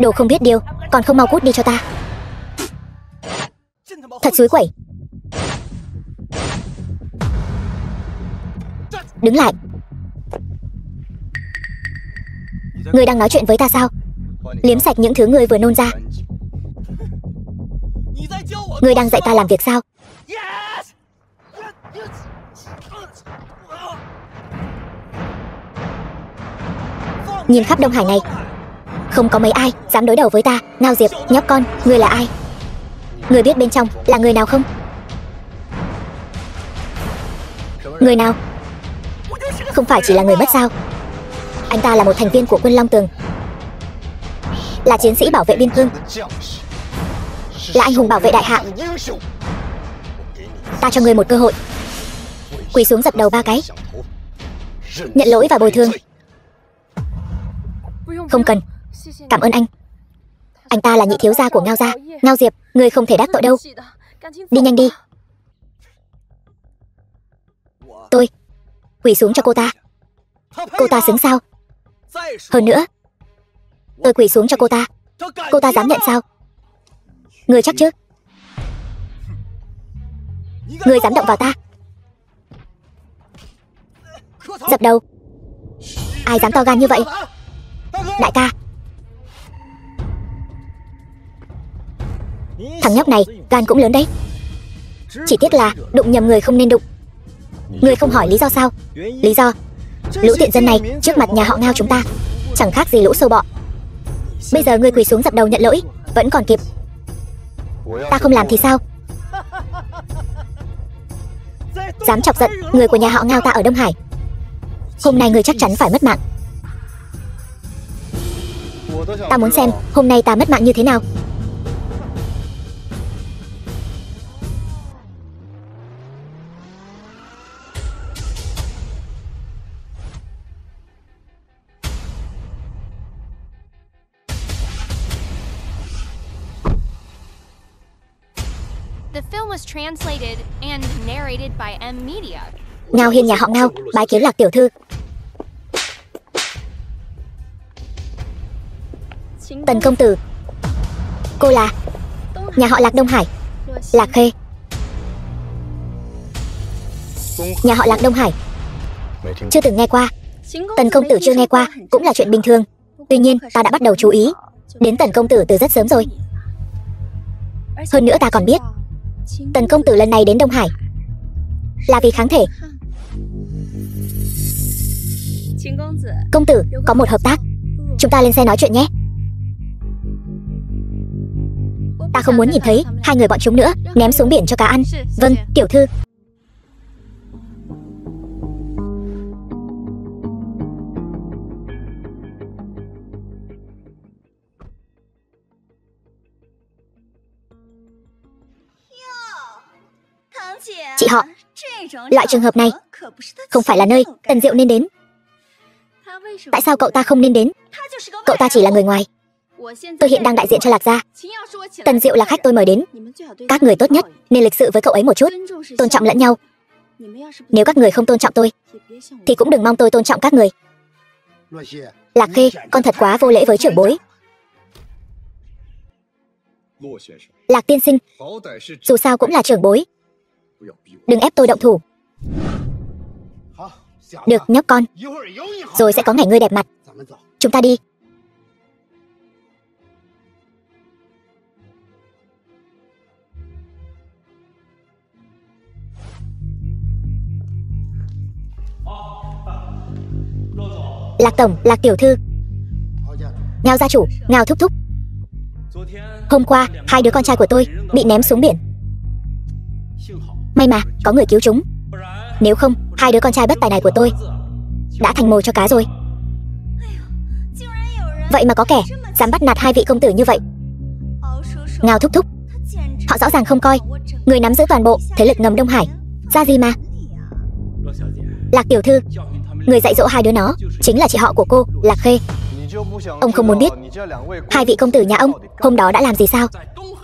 Đồ không biết điều, còn không mau cút đi cho ta. Thật xúi quẩy. Đứng lại. Ngươi đang nói chuyện với ta sao? Liếm sạch những thứ ngươi vừa nôn ra. Ngươi đang dạy ta làm việc sao? Nhìn khắp Đông Hải này, không có mấy ai dám đối đầu với ta. Ngao Diệp, nhóc con, ngươi là ai? Ngươi biết bên trong là người nào không? Người nào? Không phải chỉ là người mất sao? Anh ta là một thành viên của quân Long Tường, là chiến sĩ bảo vệ biên cương, là anh hùng bảo vệ đại hạ. Ta cho ngươi một cơ hội. Quỳ xuống dập đầu 3 cái, nhận lỗi và bồi thường. Không cần, cảm ơn anh. Anh ta là nhị thiếu gia của Ngao gia. Ngao Diệp, ngươi không thể đắc tội đâu. Đi nhanh đi. Tôi quỳ xuống cho cô ta. Cô ta xứng sao? Hơn nữa, tôi quỳ xuống cho cô ta dám nhận sao? Ngươi chắc chứ? Ngươi dám động vào ta? Dập đầu. Ai dám to gan như vậy? Đại ca. Thằng nhóc này gan cũng lớn đấy. Chỉ tiếc là đụng nhầm người không nên đụng. Ngươi không hỏi lý do sao? Lý do? Lũ tiện dân này trước mặt nhà họ Ngao chúng ta chẳng khác gì lũ sâu bọ. Bây giờ ngươi quỳ xuống dập đầu nhận lỗi vẫn còn kịp. Ta không làm thì sao? Dám chọc giận người của nhà họ Ngao ta ở Đông Hải, hôm nay ngươi chắc chắn phải mất mạng. Ta muốn xem hôm nay ta mất mạng như thế nào. The film was translated and narrated by M Media. Ngao Hiên nhà họ Ngao bái kiến Lạc tiểu thư. Tần công tử. Cô là nhà họ Lạc Đông Hải. Lạc Khê. Nhà họ Lạc Đông Hải. Chưa từng nghe qua. Tần công tử chưa nghe qua cũng là chuyện bình thường. Tuy nhiên ta đã bắt đầu chú ý đến Tần công tử từ rất sớm rồi. Hơn nữa ta còn biết Tần công tử lần này đến Đông Hải là vì kháng thể. Công tử, có một hợp tác, chúng ta lên xe nói chuyện nhé. Ta không muốn nhìn thấy hai người bọn chúng nữa. Ném xuống biển cho cá ăn. Vâng, tiểu thư. Chị họ, loại trường hợp này không phải là nơi Tần Diệu nên đến. Tại sao cậu ta không nên đến? Cậu ta chỉ là người ngoài. Tôi hiện đang đại diện cho Lạc gia. Tần Diệu là khách tôi mời đến. Các người tốt nhất nên lịch sự với cậu ấy một chút, tôn trọng lẫn nhau. Nếu các người không tôn trọng tôi thì cũng đừng mong tôi tôn trọng các người. Lạc Khê, con thật quá vô lễ với trưởng bối. Lạc tiên sinh, dù sao cũng là trưởng bối, đừng ép tôi động thủ. Được nhóc con, rồi sẽ có ngày ngươi đẹp mặt. Chúng ta đi. Lạc tổng, Lạc tiểu thư, Ngao gia chủ, Ngao thúc thúc. Hôm qua hai đứa con trai của tôi bị ném xuống biển. May mà có người cứu chúng. Nếu không hai đứa con trai bất tài này của tôi đã thành mồi cho cá rồi. Vậy mà có kẻ dám bắt nạt hai vị công tử như vậy. Ngao thúc thúc, họ rõ ràng không coi người nắm giữ toàn bộ thế lực ngầm Đông Hải ra gì mà. Lạc tiểu thư, người dạy dỗ hai đứa nó chính là chị họ của cô, Lạc Khê. Ông không muốn biết hai vị công tử nhà ông hôm đó đã làm gì sao?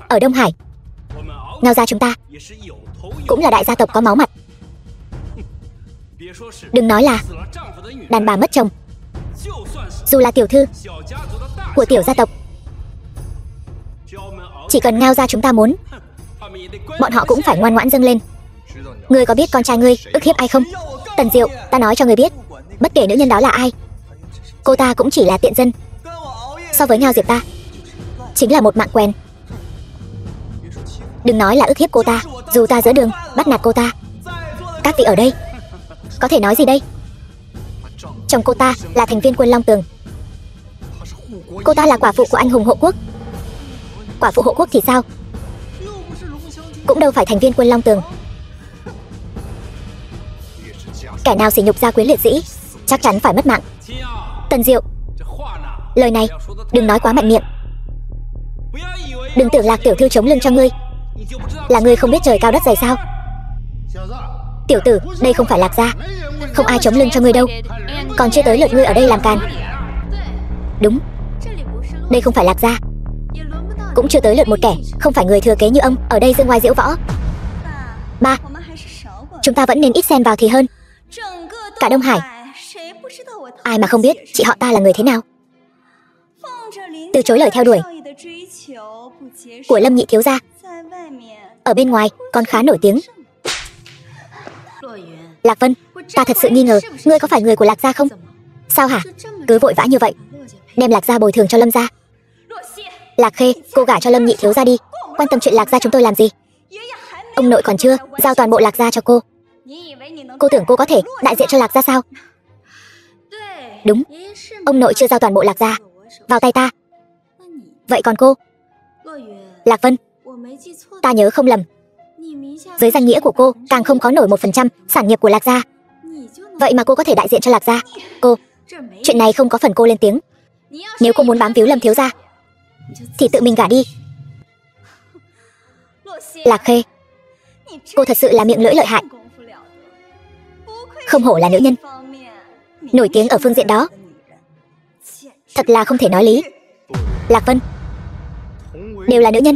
Ở Đông Hải, Ngao gia chúng ta cũng là đại gia tộc có máu mặt. Đừng nói là đàn bà mất chồng, dù là tiểu thư của tiểu gia tộc Chỉ cần Ngao gia chúng ta muốn, bọn họ cũng phải ngoan ngoãn dâng lên. Ngươi có biết con trai ngươi ức hiếp ai không? Tần Diệu, ta nói cho ngươi biết, bất kể nữ nhân đó là ai, cô ta cũng chỉ là tiện dân. So với Ngao Diệp ta, chính là một mạng quèn. Đừng nói là ức hiếp cô ta, dù ta giữa đường bắt nạt cô ta, các vị ở đây có thể nói gì đây? Chồng cô ta là thành viên quân Long Tường. Cô ta là quả phụ của anh hùng hộ quốc. Quả phụ hộ quốc thì sao? Cũng đâu phải thành viên quân Long Tường. Kẻ nào sỉ nhục gia quyến liệt sĩ chắc chắn phải mất mạng. Tần Diệu, lời này đừng nói quá mạnh miệng. Đừng tưởng Lạc tiểu thư chống lưng cho ngươi là ngươi không biết trời cao đất dày sao? Tiểu tử, đây không phải Lạc gia, không ai chống lưng cho ngươi đâu. Còn chưa tới lượt ngươi ở đây làm càn. Đúng, đây không phải Lạc gia, cũng chưa tới lượt một kẻ không phải người thừa kế như ông ở đây dương ngoài diễu võ. Ba, chúng ta vẫn nên ít xen vào thì hơn. Cả Đông Hải, ai mà không biết chị họ ta là người thế nào? Từ chối lời theo đuổi của Lâm nhị thiếu gia, ở bên ngoài còn khá nổi tiếng. Lạc Vân, ta thật sự nghi ngờ ngươi có phải người của Lạc gia không? Sao hả? Cứ vội vã như vậy đem Lạc gia bồi thường cho Lâm gia. Lạc Khê, cô gả cho Lâm nhị thiếu gia đi, quan tâm chuyện Lạc gia chúng tôi làm gì? Ông nội còn chưa giao toàn bộ Lạc gia cho cô. Cô tưởng cô có thể đại diện cho Lạc gia sao? Đúng, ông nội chưa giao toàn bộ Lạc gia vào tay ta. Vậy còn cô? Lạc Vân, ta nhớ không lầm, dưới danh nghĩa của cô càng không có nổi 1% sản nghiệp của Lạc gia. Vậy mà cô có thể đại diện cho Lạc gia. Cô, chuyện này không có phần cô lên tiếng. Nếu cô muốn bám víu Lâm thiếu gia thì tự mình gả đi. Lạc Khê, cô thật sự là miệng lưỡi lợi hại. Không hổ là nữ nhân, nổi tiếng ở phương diện đó. Thật là không thể nói lý. Lạc Vân, đều là nữ nhân,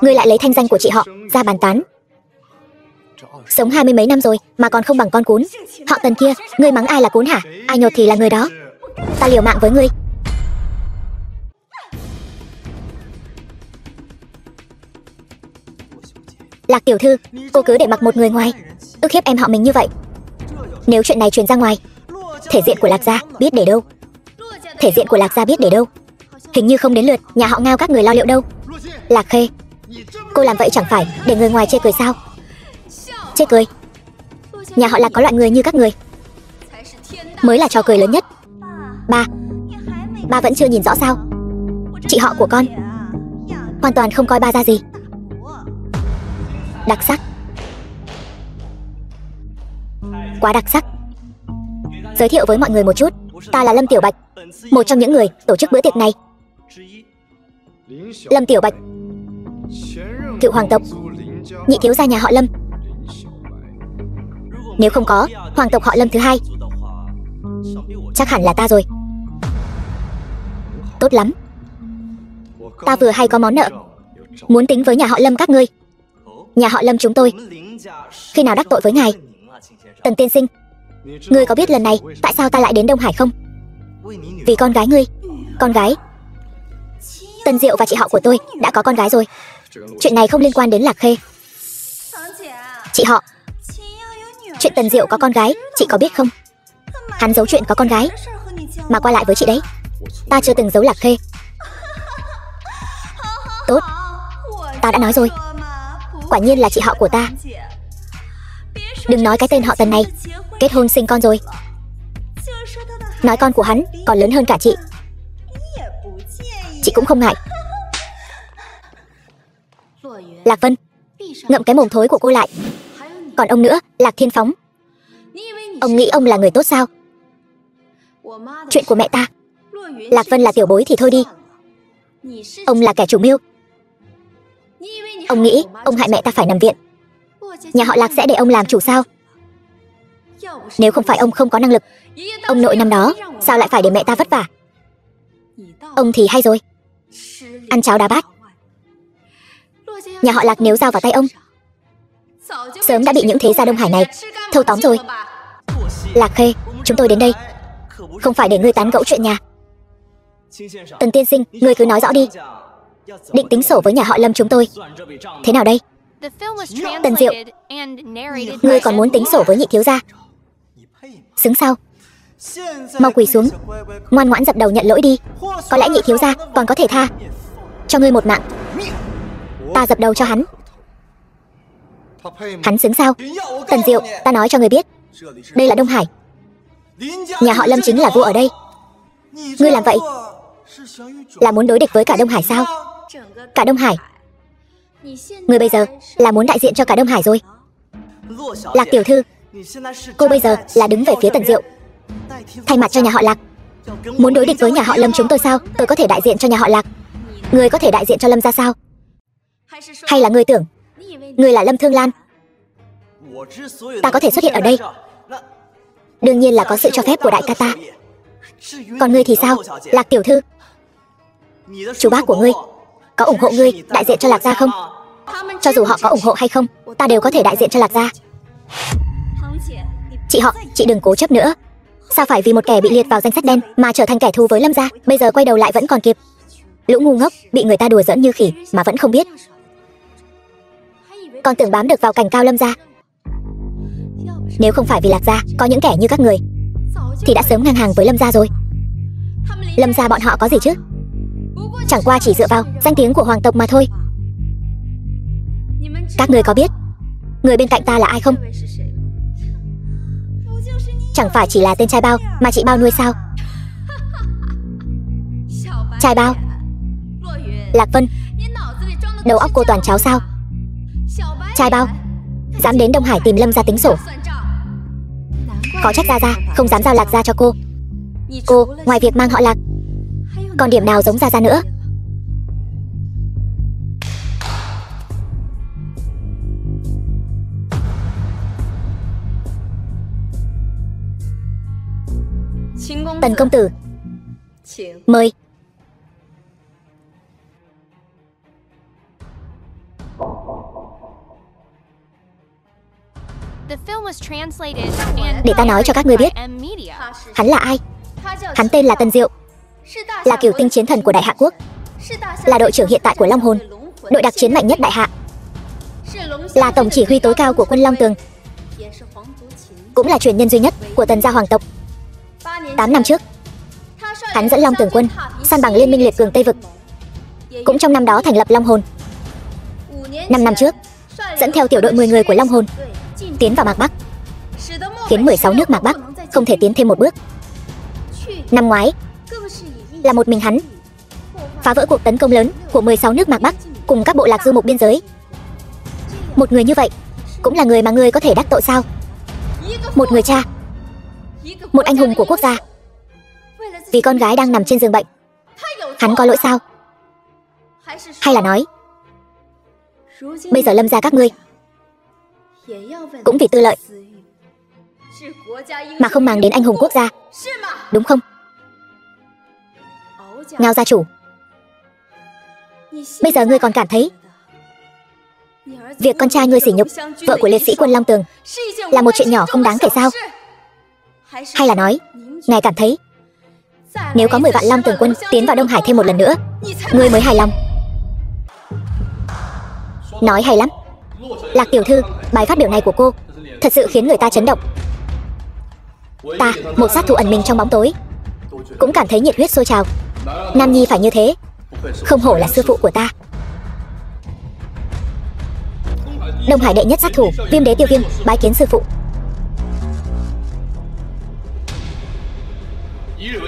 ngươi lại lấy thanh danh của chị họ ra bàn tán. Sống 20 mấy năm rồi mà còn không bằng con cún. Họ Tần kia, ngươi mắng ai là cún hả? Ai nhột thì là người đó. Ta liều mạng với ngươi. Lạc tiểu thư, cô cứ để mặc một người ngoài ức hiếp em họ mình như vậy. Nếu chuyện này truyền ra ngoài, thể diện của Lạc gia biết để đâu? Thể diện của Lạc gia biết để đâu? Hình như không đến lượt nhà họ Ngao các người lo liệu đâu. Lạc Khê, cô làm vậy chẳng phải để người ngoài chê cười sao? Chê cười? Nhà họ Lạc có loại người như các người mới là trò cười lớn nhất. Ba vẫn chưa nhìn rõ sao? Chị họ của con hoàn toàn không coi ba ra gì. Đặc sắc, quá đặc sắc. Giới thiệu với mọi người một chút, ta là Lâm Tiểu Bạch, một trong những người tổ chức bữa tiệc này. Lâm Tiểu Bạch, cựu hoàng tộc, nhị thiếu gia nhà họ Lâm. Nếu không có hoàng tộc họ Lâm thứ hai, chắc hẳn là ta rồi. Tốt lắm, ta vừa hay có món nợ muốn tính với nhà họ Lâm các ngươi. Nhà họ Lâm chúng tôi khi nào đắc tội với ngài? Tần tiên sinh, ngươi có biết lần này tại sao ta lại đến Đông Hải không? Vì con gái ngươi. Con gái? Tần Diệu và chị họ của tôi đã có con gái rồi. Chuyện này không liên quan đến Lạc Khê. Chị họ, chuyện Tần Diệu có con gái chị có biết không? Hắn giấu chuyện có con gái mà qua lại với chị đấy. Ta chưa từng giấu Lạc Khê. Tốt, ta đã nói rồi, quả nhiên là chị họ của ta. Đừng nói cái tên họ Tần này kết hôn sinh con rồi. Nói con của hắn còn lớn hơn cả chị. Chị cũng không ngại. Lạc Vân, ngậm cái mồm thối của cô lại. Còn ông nữa, Lạc Thiên Phóng, ông nghĩ ông là người tốt sao? Chuyện của mẹ ta, Lạc Vân là tiểu bối thì thôi đi, ông là kẻ chủ mưu. Ông nghĩ ông hại mẹ ta phải nằm viện, nhà họ Lạc sẽ để ông làm chủ sao? Nếu không phải ông không có năng lực, ông nội năm đó sao lại phải để mẹ ta vất vả? Ông thì hay rồi, ăn cháo đá bát. Nhà họ Lạc nếu giao vào tay ông, sớm đã bị những thế gia Đông Hải này thâu tóm rồi. Lạc Khê, chúng tôi đến đây không phải để ngươi tán gẫu chuyện nhà. Tần tiên sinh, ngươi cứ nói rõ đi. định tính sổ với nhà họ Lâm chúng tôi. Thế nào đây? Tần Diệu, ngươi còn muốn tính sổ với nhị thiếu gia? Xứng sao? Mau quỳ xuống, ngoan ngoãn dập đầu nhận lỗi đi. Có lẽ nhị thiếu gia còn có thể tha cho ngươi một mạng. Ta dập đầu cho hắn. Hắn xứng sao? Tần Diệu, ta nói cho ngươi biết, đây là Đông Hải. Nhà họ Lâm chính là vua ở đây. Ngươi làm vậy là muốn đối địch với cả Đông Hải sao? Cả Đông Hải? Ngươi bây giờ là muốn đại diện cho cả Đông Hải rồi. Lạc tiểu thư, cô bây giờ là đứng về phía Tần Diệu, thay mặt cho nhà họ Lạc, muốn đối địch với nhà họ Lâm chúng tôi sao? Tôi có thể đại diện cho nhà họ Lạc, ngươi có thể đại diện cho Lâm ra sao? Hay là ngươi tưởng ngươi là Lâm Thương Lan? Ta có thể xuất hiện ở đây, đương nhiên là có sự cho phép của đại ca ta. Còn ngươi thì sao, Lạc tiểu thư? Chú bác của ngươi có ủng hộ ngươi đại diện cho Lạc gia không? Cho dù họ có ủng hộ hay không, ta đều có thể đại diện cho Lạc gia. Chị họ, chị đừng cố chấp nữa. Sao phải vì một kẻ bị liệt vào danh sách đen mà trở thành kẻ thù với Lâm gia? Bây giờ quay đầu lại vẫn còn kịp. Lũ ngu ngốc bị người ta đùa giỡn như khỉ mà vẫn không biết, còn tưởng bám được vào cành cao Lâm gia. Nếu không phải vì Lạc gia có những kẻ như các người thì đã sớm ngang hàng với Lâm gia rồi. Lâm gia bọn họ có gì chứ? Chẳng qua chỉ dựa vào danh tiếng của hoàng tộc mà thôi. Các người có biết người bên cạnh ta là ai không? Chẳng phải chỉ là tên trai bao mà chị bao nuôi sao? Trai bao? Lạc Vân, đầu óc cô toàn cháo sao? Trai bao dám đến Đông Hải tìm Lâm gia tính sổ. Có trách Gia Gia không dám giao Lạc gia cho cô. Cô ngoài việc mang họ Lạc, còn điểm nào giống Gia Gia nữa? Tần công tử, mời. Để ta nói cho các ngươi biết hắn là ai. Hắn tên là Tần Diệu, là cửu tinh chiến thần của Đại Hạ Quốc, là đội trưởng hiện tại của Long Hồn, đội đặc chiến mạnh nhất Đại Hạ, là tổng chỉ huy tối cao của quân Long Tường, cũng là truyền nhân duy nhất của Tần gia hoàng tộc. 8 năm trước, hắn dẫn Long Tường quân san bằng liên minh liệt cường Tây Vực, cũng trong năm đó thành lập Long Hồn. 5 năm trước, dẫn theo tiểu đội 10 người của Long Hồn tiến vào Mạc Bắc, khiến 16 nước Mạc Bắc không thể tiến thêm một bước. Năm ngoái, là một mình hắn phá vỡ cuộc tấn công lớn của 16 nước Mạc Bắc cùng các bộ lạc du mục biên giới. Một người như vậy cũng là người mà ngươi có thể đắc tội sao? Một người cha, một anh hùng của quốc gia, vì con gái đang nằm trên giường bệnh, hắn có lỗi sao? Hay là nói bây giờ Lâm gia các ngươi cũng vì tư lợi mà không mang đến anh hùng quốc gia, đúng không? Ngao gia chủ, bây giờ ngươi còn cảm thấy việc con trai ngươi sỉ nhục vợ của liệt sĩ quân Long Tường là một chuyện nhỏ không đáng kể sao? Hay là nói ngài cảm thấy nếu có 10 vạn Long Tường quân tiến vào Đông Hải thêm một lần nữa, ngươi mới hài lòng? Nói hay lắm. Lạc tiểu thư, bài phát biểu này của cô thật sự khiến người ta chấn động. Ta, một sát thủ ẩn mình trong bóng tối, cũng cảm thấy nhiệt huyết sôi trào. Nam nhi phải như thế, không hổ là sư phụ của ta. Đông Hải đệ nhất sát thủ Viêm đế Tiêu Viêm bái kiến sư phụ.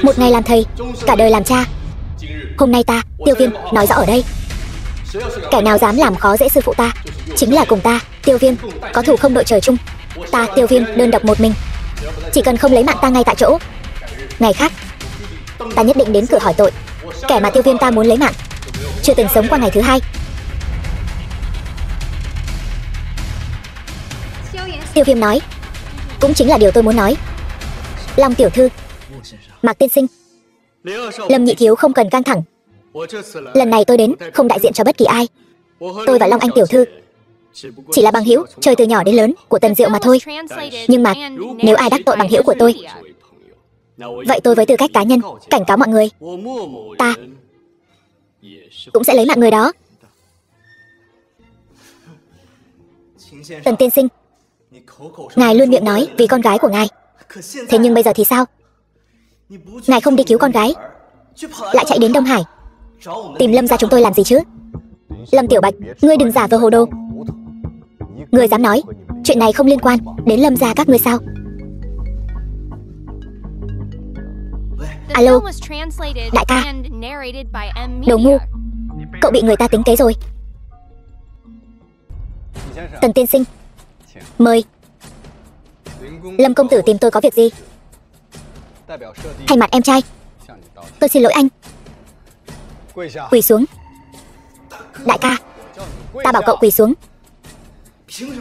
Một ngày làm thầy, cả đời làm cha. Hôm nay ta, Tiêu Viêm, nói rõ ở đây, kẻ nào dám làm khó dễ sư phụ ta, chính là cùng ta, Tiêu Viêm, có thù không đội trời chung. Ta, Tiêu Viêm, đơn độc một mình, chỉ cần không lấy mạng ta ngay tại chỗ, ngày khác ta nhất định đến cửa hỏi tội. Kẻ mà Tiêu Viêm ta muốn lấy mạng chưa từng sống qua ngày thứ hai. Tiêu Viêm nói, cũng chính là điều tôi muốn nói. Long tiểu thư, Mạc tiên sinh, Lâm nhị thiếu không cần căng thẳng. Lần này tôi đến không đại diện cho bất kỳ ai. Tôi và Long Anh tiểu thư chỉ là bằng hữu chơi từ nhỏ đến lớn của Tần Diệu mà thôi. Nhưng mà nếu ai đắc tội bằng hữu của tôi, vậy tôi với tư cách cá nhân cảnh cáo mọi người, ta cũng sẽ lấy mạng người đó. Tần tiên sinh, ngài luôn miệng nói vì con gái của ngài. Thế nhưng bây giờ thì sao? Ngài không đi cứu con gái, lại chạy đến Đông Hải tìm Lâm gia chúng tôi làm gì chứ? Lâm Tiểu Bạch, ngươi đừng giả vờ hồ đồ. Ngươi dám nói chuyện này không liên quan đến Lâm gia các ngươi sao? Alo, đại ca. Đồ ngu, cậu bị người ta tính kế rồi. Tần tiên sinh, mời. Lâm công tử tìm tôi có việc gì? Thay mặt em trai, tôi xin lỗi anh. Quỳ xuống. Đại ca, ta bảo cậu quỳ xuống.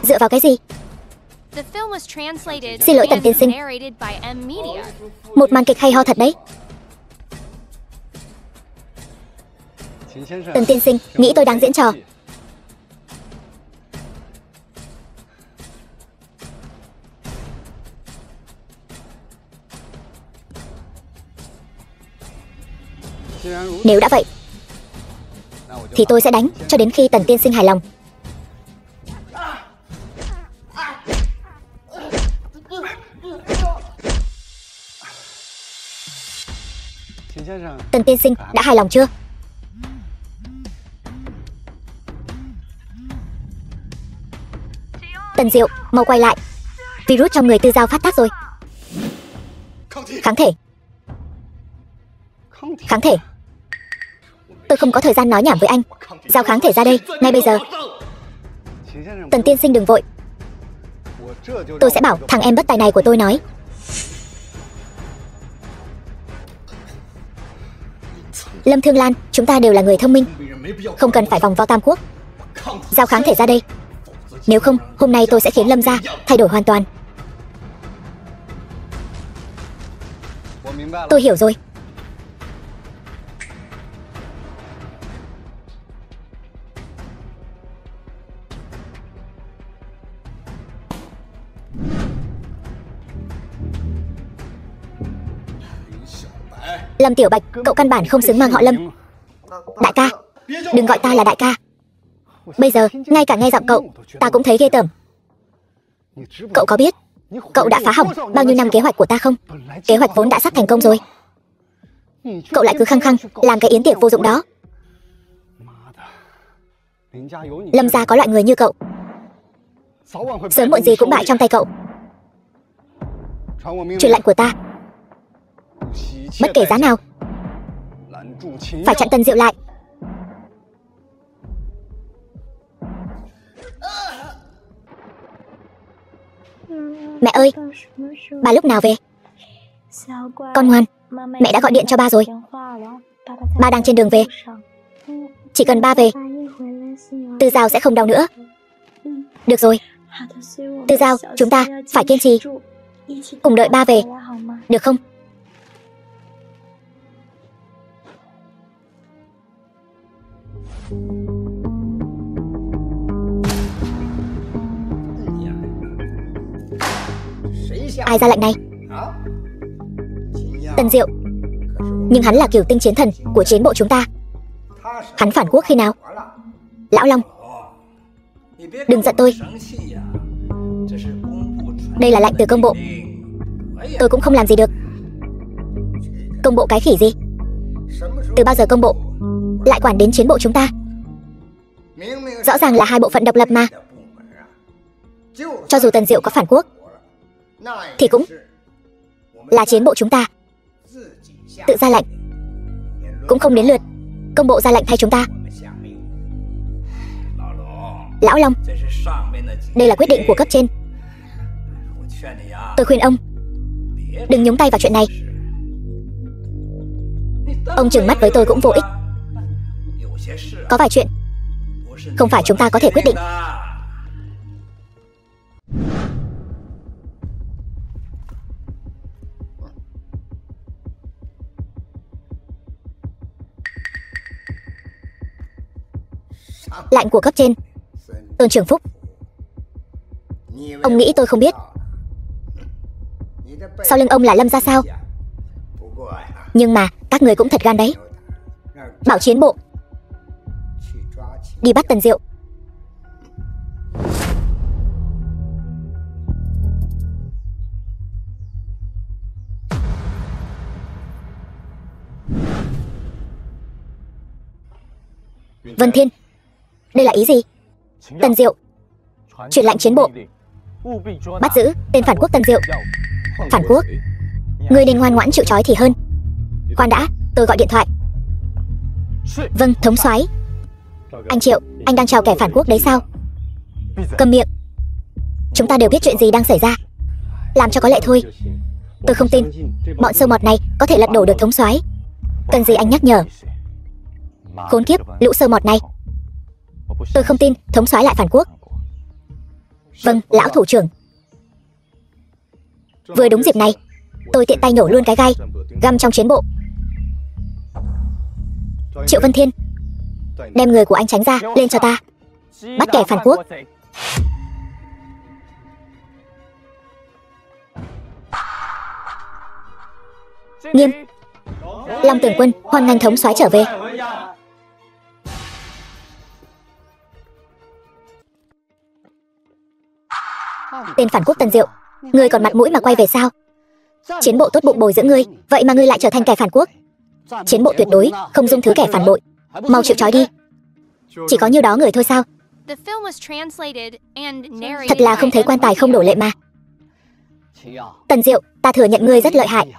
Dựa vào cái gì? Xin lỗi Tần tiên sinh. Một màn kịch hay ho thật đấy. Tần tiên sinh nghĩ tôi đang diễn trò. Nếu đã vậy thì tôi sẽ đánh cho đến khi Tần tiên sinh hài lòng. Tần tiên sinh đã hài lòng chưa? Tần Diệu, mau quay lại. Virus trong người Tư Giao phát tác rồi. Kháng thể. Kháng thể. Tôi không có thời gian nói nhảm với anh. Giao kháng thể ra đây, ngay bây giờ. Tần tiên sinh đừng vội. Tôi sẽ bảo thằng em bất tài này của tôi nói. Lâm Thương Lan, chúng ta đều là người thông minh, không cần phải vòng vo Tam Quốc. Giao kháng thể ra đây. Nếu không, hôm nay tôi sẽ khiến Lâm gia thay đổi hoàn toàn. Tôi hiểu rồi. Lâm Tiểu Bạch, cậu căn bản không xứng mang họ Lâm. Đại ca, đừng gọi ta là đại ca. Bây giờ, ngay cả nghe giọng cậu, ta cũng thấy ghê tởm. Cậu có biết cậu đã phá hỏng bao nhiêu năm kế hoạch của ta không? Kế hoạch vốn đã sắp thành công rồi. Cậu lại cứ khăng khăng làm cái yến tiệc vô dụng đó. Lâm gia có loại người như cậu, sớm muộn gì cũng bại trong tay cậu. Truyền lệnh của ta, bất kể giá nào, phải chặn Tần Diệu lại. Mẹ ơi, bà lúc nào về? Con ngoan, mẹ đã gọi điện cho ba rồi. Ba đang trên đường về. Chỉ cần ba về, Tư Giao sẽ không đau nữa. Được rồi, Tư Giao, chúng ta phải kiên trì, cùng đợi ba về, được không? Ai ra lệnh này? Tần Diệu. Nhưng hắn là cửu tinh chiến thần của chiến bộ chúng ta. Hắn phản quốc khi nào? Lão Long, đừng giận tôi. Đây là lệnh từ công bộ, tôi cũng không làm gì được. Công bộ cái khỉ gì? Từ bao giờ công bộ lại quản đến chiến bộ chúng ta? Rõ ràng là hai bộ phận độc lập mà. Cho dù Tần Diệu có phản quốc thì cũng là chiến bộ chúng ta tự ra lệnh, cũng không đến lượt công bộ ra lệnh thay chúng ta. Lão Long, đây là quyết định của cấp trên. Tôi khuyên ông đừng nhúng tay vào chuyện này. Ông trừng mắt với tôi cũng vô ích. Có vài chuyện không phải chúng ta có thể quyết định. Lệnh của cấp trên. Tôn Trường Phúc, ông nghĩ tôi không biết sau lưng ông là Lâm gia sao? Nhưng mà các người cũng thật gan đấy. Bảo chiến bộ đi bắt Tần Diệu. Vân Thiên, đây là ý gì? Tần Diệu, truyền lệnh chiến bộ, bắt giữ tên phản quốc Tần Diệu. Phản quốc? Ngươi nên ngoan ngoãn chịu trói thì hơn. Khoan đã, tôi gọi điện thoại. Vâng, thống soái. Anh Triệu, anh đang chào kẻ phản quốc đấy sao? Câm miệng. Chúng ta đều biết chuyện gì đang xảy ra. Làm cho có lệ thôi. Tôi không tin bọn sâu mọt này có thể lật đổ được thống soái. Cần gì anh nhắc nhở? Khốn kiếp, lũ sâu mọt này. Tôi không tin thống soái lại phản quốc. Vâng, lão thủ trưởng. Vừa đúng dịp này, tôi tiện tay nổ luôn cái gai găm trong chiến bộ. Triệu Vân Thiên, đem người của anh tránh ra, lên cho ta. Bắt kẻ phản quốc. Nghiêm. Long Tường Quân hoan nghênh thống soái trở về. Tên phản quốc Tần Diệu, ngươi còn mặt mũi mà quay về sao? Chiến bộ tốt bụng bồi dưỡng ngươi, vậy mà ngươi lại trở thành kẻ phản quốc. Chiến bộ tuyệt đối không dung thứ kẻ phản bội. Mau chịu trói đi. Chỉ có nhiêu đó người thôi sao? Thật là không thấy quan tài không đổ lệ mà. Tần Diệu, ta thừa nhận ngươi rất lợi hại.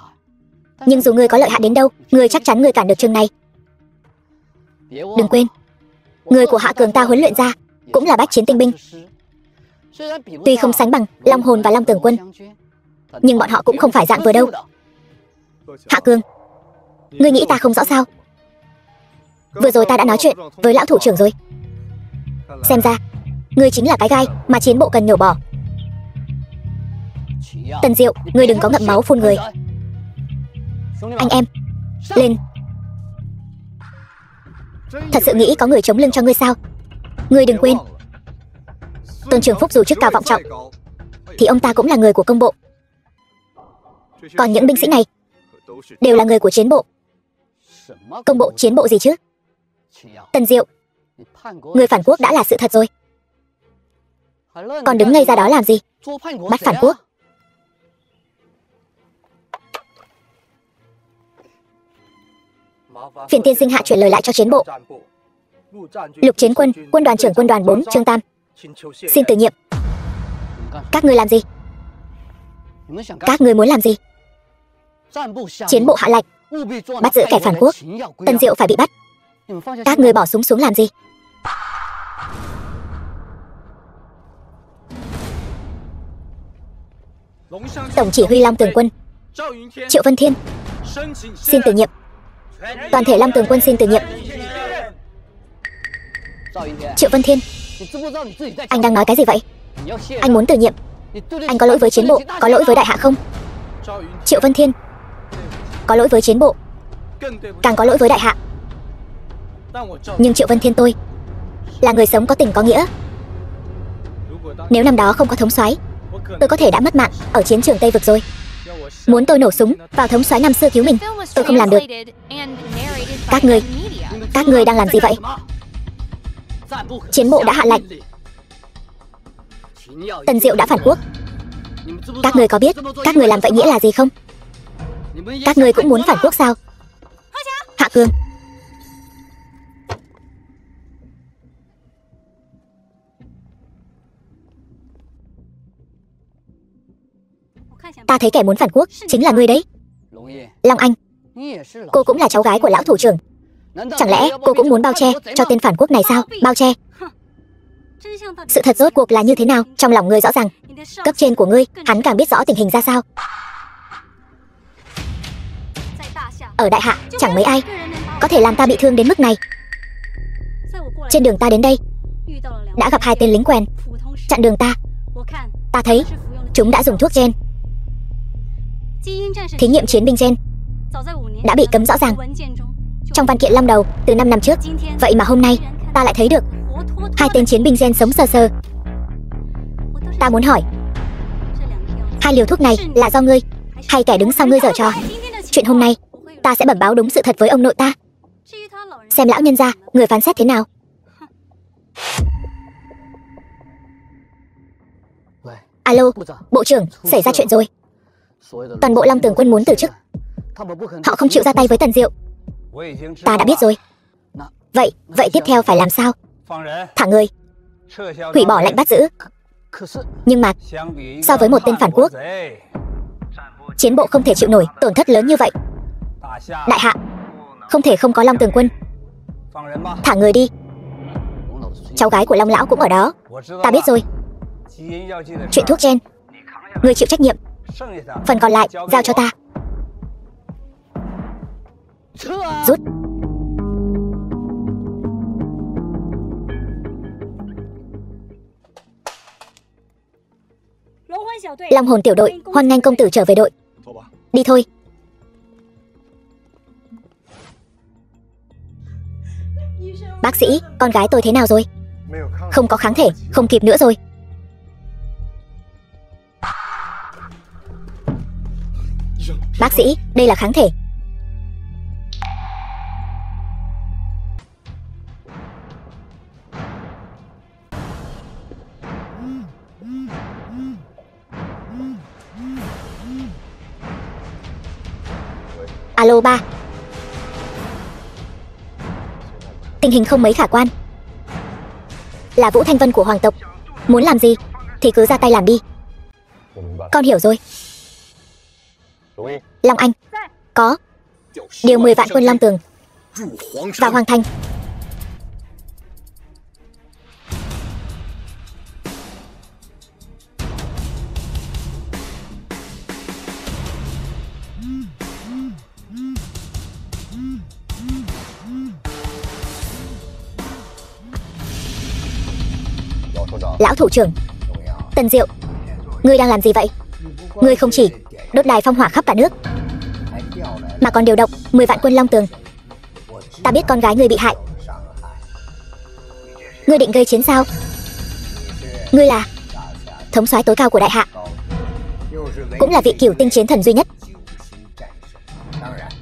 Nhưng dù ngươi có lợi hại đến đâu, ngươi chắc chắn ngươi cản được trường này. Đừng quên, người của Hạ Cường ta huấn luyện ra cũng là bách chiến tinh binh. Tuy không sánh bằng Long Hồn và Long Tường Quân, nhưng bọn họ cũng không phải dạng vừa đâu. Hạ Cường, ngươi nghĩ ta không rõ sao? Vừa rồi ta đã nói chuyện với lão thủ trưởng rồi. Xem ra ngươi chính là cái gai mà chiến bộ cần nhổ bỏ. Tần Diệu, ngươi đừng có ngậm máu phun người. Anh em, lên. Thật sự nghĩ có người chống lưng cho ngươi sao? Ngươi đừng quên, Tôn Trường Phúc dù chức cao vọng trọng thì ông ta cũng là người của công bộ. Còn những binh sĩ này đều là người của chiến bộ. Công bộ chiến bộ gì chứ? Tần Diệu, người phản quốc đã là sự thật rồi. Còn đứng ngây ra đó làm gì? Bắt phản quốc. Phiền tiên sinh hạ chuyển lời lại cho chiến bộ. Lục Chiến Quân, quân đoàn trưởng quân đoàn 4 Trương Tam, xin từ nhiệm. Các ngươi làm gì? Các ngươi muốn làm gì? Chiến bộ hạ lệnh bắt giữ kẻ phản quốc. Tần Diệu phải bị bắt. Các ngươi bỏ súng xuống làm gì? Tổng chỉ huy Long Tường Quân Triệu Vân Thiên xin từ nhiệm. Toàn thể Long Tường Quân xin từ nhiệm. Triệu Vân Thiên, anh đang nói cái gì vậy? Anh muốn từ nhiệm? Anh có lỗi với chiến bộ, có lỗi với đại hạ không? Triệu Vân Thiên, có lỗi với chiến bộ, càng có lỗi với đại hạ. Nhưng Triệu Vân Thiên tôi là người sống có tình có nghĩa. Nếu năm đó không có thống soái, tôi có thể đã mất mạng ở chiến trường Tây Vực rồi. Muốn tôi nổ súng vào thống soái năm xưa cứu mình, tôi không làm được. Các ngươi đang làm gì vậy? Chiến bộ đã hạ lệnh Tần Diệu đã phản quốc. Các ngươi có biết các ngươi làm vậy nghĩa là gì không? Các ngươi cũng muốn phản quốc sao? Hạ Cường, ta thấy kẻ muốn phản quốc chính là ngươi đấy. Long Anh, cô cũng là cháu gái của lão thủ trưởng. Chẳng lẽ cô cũng muốn bao che cho tên phản quốc này sao? Bao che? Sự thật rốt cuộc là như thế nào trong lòng ngươi rõ ràng. Cấp trên của ngươi, hắn càng biết rõ tình hình ra sao. Ở đại hạ chẳng mấy ai có thể làm ta bị thương đến mức này. Trên đường ta đến đây đã gặp hai tên lính quèn chặn đường ta. Ta thấy chúng đã dùng thuốc gen. Thí nghiệm chiến binh gen đã bị cấm rõ ràng trong văn kiện Long Đầu từ 5 năm trước. Vậy mà hôm nay ta lại thấy được hai tên chiến binh gen sống sờ sờ. Ta muốn hỏi, hai liều thuốc này là do ngươi hay kẻ đứng sau ngươi giở trò? Chuyện hôm nay ta sẽ bẩm báo đúng sự thật với ông nội ta, xem lão nhân gia người phán xét thế nào. Alo, bộ trưởng, xảy ra chuyện rồi. Toàn bộ Long Tường quân muốn từ chức. Họ không chịu ra tay với Tần Diệu. Ta đã biết rồi. Vậy tiếp theo phải làm sao? Thả người, hủy bỏ lệnh bắt giữ. Nhưng mà so với một tên phản quốc, chiến bộ không thể chịu nổi tổn thất lớn như vậy. Đại hạ, không thể không có Long Tường quân. Thả người đi. Cháu gái của Long lão cũng ở đó. Ta biết rồi. Chuyện thuốc gen, người chịu trách nhiệm. Phần còn lại giao cho ta. Rút. Long hồn tiểu đội hoan nghênh công tử trở về đội. Đi thôi. Bác sĩ, con gái tôi thế nào rồi? Không có kháng thể, không kịp nữa rồi. Bác sĩ, đây là kháng thể. Alo ba. Tình hình không mấy khả quan. Là Vũ Thanh Vân của hoàng tộc. Muốn làm gì thì cứ ra tay làm đi. Con hiểu rồi. Long Anh, có. Điều 10 vạn quân Long Tường vào Hoàng Thành. Lão thủ trưởng, Tần Diệu, ngươi đang làm gì vậy? Ngươi không chỉ đốt đài phong hỏa khắp cả nước, mà còn điều động 10 vạn quân Long Tường. Ta biết con gái ngươi bị hại. Ngươi định gây chiến sao? Ngươi là thống soái tối cao của đại hạ, cũng là vị cửu tinh chiến thần duy nhất.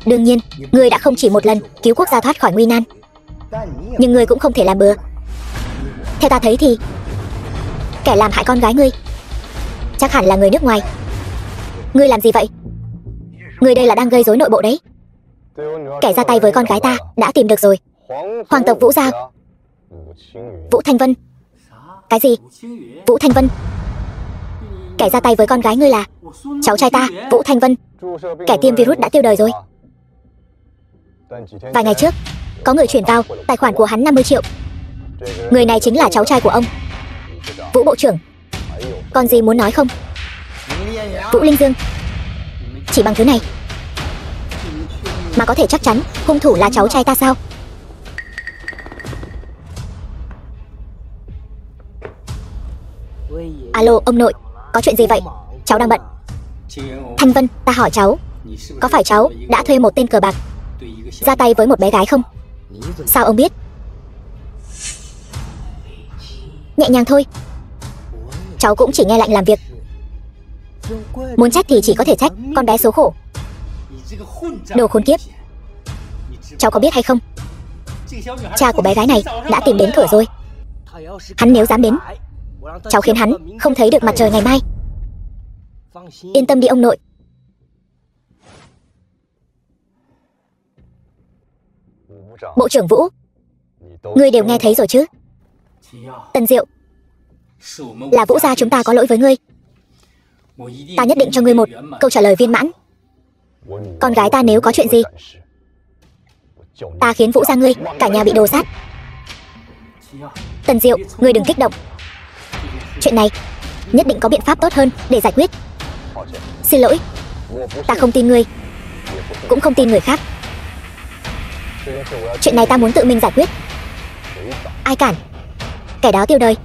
Đương nhiên, ngươi đã không chỉ một lần cứu quốc gia thoát khỏi nguy nan, nhưng ngươi cũng không thể làm bừa. Theo ta thấy thì kẻ làm hại con gái ngươi chắc hẳn là người nước ngoài. Ngươi làm gì vậy? Ngươi đây là đang gây rối nội bộ đấy. Kẻ ra tay với con gái ta đã tìm được rồi. Hoàng tộc Vũ gia. Vũ Thanh Vân. Cái gì? Vũ Thanh Vân? Kẻ ra tay với con gái ngươi là cháu trai ta, Vũ Thanh Vân. Kẻ tiêm virus đã tiêu đời rồi. Vài ngày trước, có người chuyển vào tài khoản của hắn 50 triệu. Người này chính là cháu trai của ông. Vũ bộ trưởng, còn gì muốn nói không? Vũ Linh Dương, chỉ bằng thứ này mà có thể chắc chắn hung thủ là cháu trai ta sao? Alo ông nội, có chuyện gì vậy? Cháu đang bận. Thanh Vân, ta hỏi cháu, có phải cháu đã thuê một tên cờ bạc ra tay với một bé gái không? Sao ông biết? Nhẹ nhàng thôi, cháu cũng chỉ nghe lệnh làm việc. Muốn trách thì chỉ có thể trách con bé số khổ. Đồ khốn kiếp. Cháu có biết hay không, cha của bé gái này đã tìm đến cửa rồi. Hắn nếu dám đến, cháu khiến hắn không thấy được mặt trời ngày mai. Yên tâm đi ông nội. Bộ trưởng Vũ, ngươi đều nghe thấy rồi chứ? Tần Diệu, là Vũ gia chúng ta có lỗi với ngươi. Ta nhất định cho ngươi một câu trả lời viên mãn. Con gái ta nếu có chuyện gì, ta khiến Vũ gia ngươi cả nhà bị đồ sát. Tần Diệu, ngươi đừng kích động. Chuyện này nhất định có biện pháp tốt hơn để giải quyết. Xin lỗi, ta không tin ngươi, cũng không tin người khác. Chuyện này ta muốn tự mình giải quyết. Ai cản, kẻ đó tiêu đời.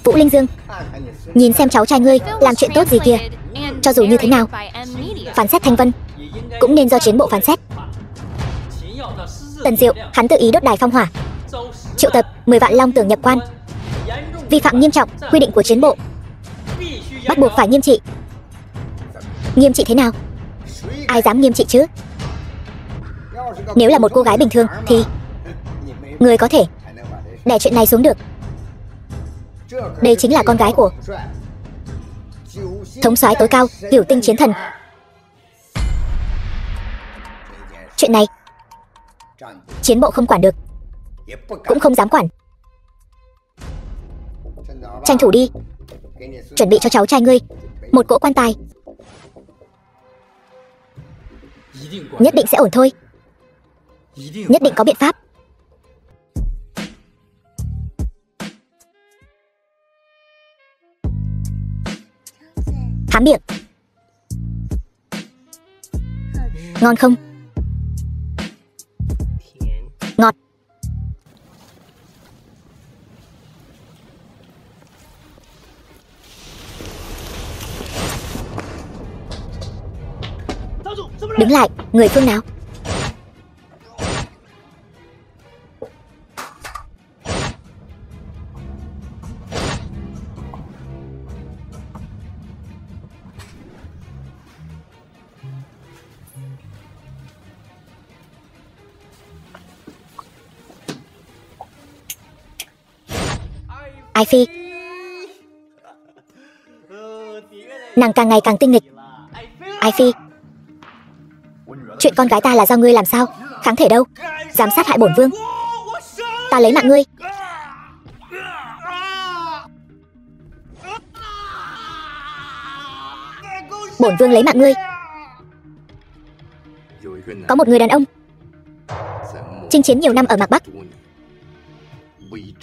Vũ Linh Dương, nhìn xem cháu trai ngươi làm chuyện tốt gì kìa. Cho dù như thế nào, phán xét Thanh Vân cũng nên do chiến bộ phán xét. Tần Diệu, hắn tự ý đốt đài phong hỏa, triệu tập 10 vạn Long Tường nhập quan, vi phạm nghiêm trọng quy định của chiến bộ, bắt buộc phải nghiêm trị. Nghiêm trị thế nào? Ai dám nghiêm trị chứ? Nếu là một cô gái bình thường thì Người có thể đè chuyện này xuống được. Đây chính là con gái của thống soái tối cao Cửu Tinh Chiến Thần. Chuyện này chiến bộ không quản được, cũng không dám quản. Tranh thủ đi, chuẩn bị cho cháu trai ngươi một cỗ quan tài. Nhất định sẽ ổn thôi. Nhất định có biện pháp. Há miệng. Ngon không? Ngọt. Đứng lại, người phương nào? Ai Phi. Nàng càng ngày càng tinh nghịch. Ai Phi, chuyện con gái ta là do ngươi làm sao? Kháng thể đâu? Dám sát hại bổn vương, ta lấy mạng ngươi. Bổn vương lấy mạng ngươi. Có một người đàn ông chinh chiến nhiều năm ở Mạc Bắc,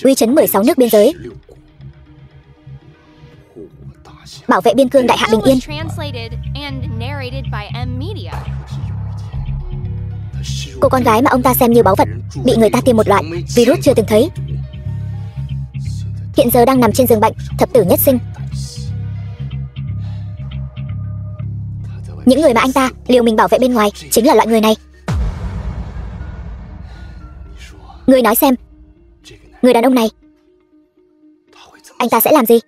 uy chấn 16 nước biên giới, bảo vệ biên cương đại hạ bình yên. Cô con gái mà ông ta xem như báu vật bị người ta tiêm một loại virus chưa từng thấy, hiện giờ đang nằm trên giường bệnh thập tử nhất sinh. Những người mà anh ta liều mình bảo vệ bên ngoài chính là loại người này. Ngươi nói xem, người đàn ông này, anh ta sẽ làm gì?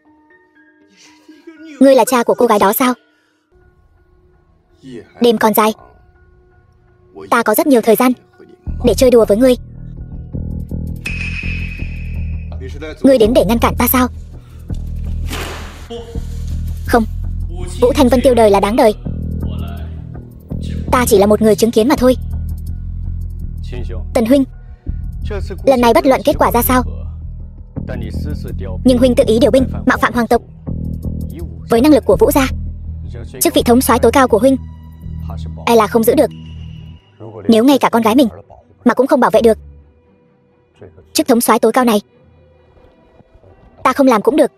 Ngươi là cha của cô gái đó sao? Đêm còn dài, ta có rất nhiều thời gian để chơi đùa với ngươi. Ngươi đến để ngăn cản ta sao? Không, Vũ Thanh Vân tiêu đời là đáng đời. Ta chỉ là một người chứng kiến mà thôi. Tần huynh, lần này bất luận kết quả ra sao, nhưng huynh tự ý điều binh mạo phạm hoàng tộc. Với năng lực của Vũ gia, chức vị thống soái tối cao của huynh e là không giữ được. Nếu ngay cả con gái mình mà cũng không bảo vệ được, chức thống soái tối cao này ta không làm cũng được.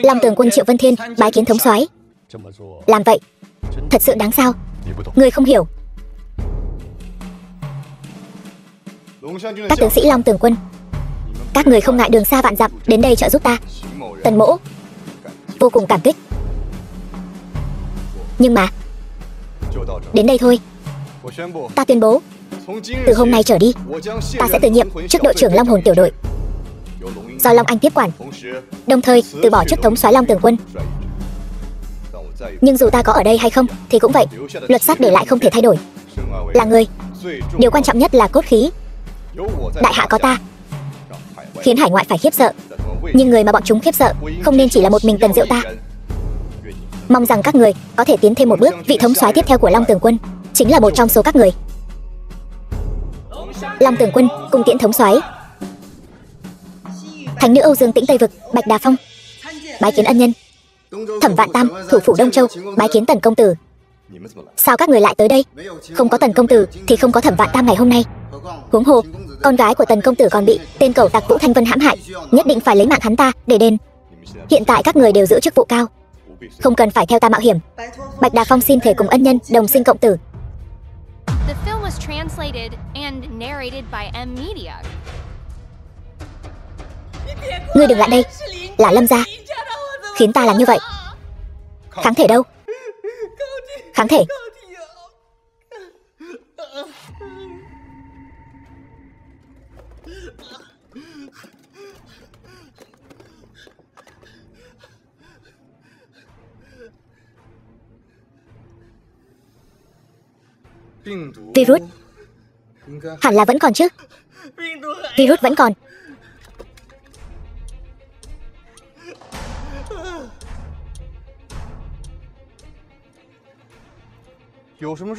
Long Tường Quân Triệu Vân Thiên bái kiến thống soái. Làm vậy thật sự đáng sao? Người không hiểu. Các tướng sĩ Long Tường Quân, các người không ngại đường xa vạn dặm đến đây trợ giúp ta. Tần mỗ vô cùng cảm kích. Nhưng mà đến đây thôi. Ta tuyên bố, từ hôm nay trở đi, ta sẽ từ nhiệm chức đội trưởng Long Hồn tiểu đội, do Long Anh tiếp quản, đồng thời từ bỏ chức thống soái Long Tường Quân. Nhưng dù ta có ở đây hay không thì cũng vậy, luật pháp để lại không thể thay đổi. Là người, điều quan trọng nhất là cốt khí. Đại hạ có ta, khiến hải ngoại phải khiếp sợ. Nhưng người mà bọn chúng khiếp sợ không nên chỉ là một mình Tần Diệu ta. Mong rằng các người có thể tiến thêm một bước. Vị thống soái tiếp theo của Long Tường Quân chính là một trong số các người. Long Tường Quân cung tiễn thống soái. Thánh nữ Âu Dương Tĩnh Tây Vực Bạch Đà Phong bái kiến ân nhân. Thẩm Vạn Tam thủ phủ Đông Châu bái kiến Tần công tử. Sao các người lại tới đây? Không có Tần công tử thì không có Thẩm Vạn Tam ngày hôm nay. Huống hồ con gái của Tần công tử còn bị tên cẩu tặc Vũ Thanh Vân hãm hại, nhất định phải lấy mạng hắn ta để đền. Hiện tại các người đều giữ chức vụ cao, không cần phải theo ta mạo hiểm. Bạch Đà Phong xin thể cùng ân nhân đồng sinh cộng tử. The film was translated and narrated by M Media. Ngươi đừng lại đây, là Lâm gia khiến ta làm như vậy. Kháng thể đâu? Kháng thể Virus hẳn là vẫn còn chứ. Virus vẫn còn.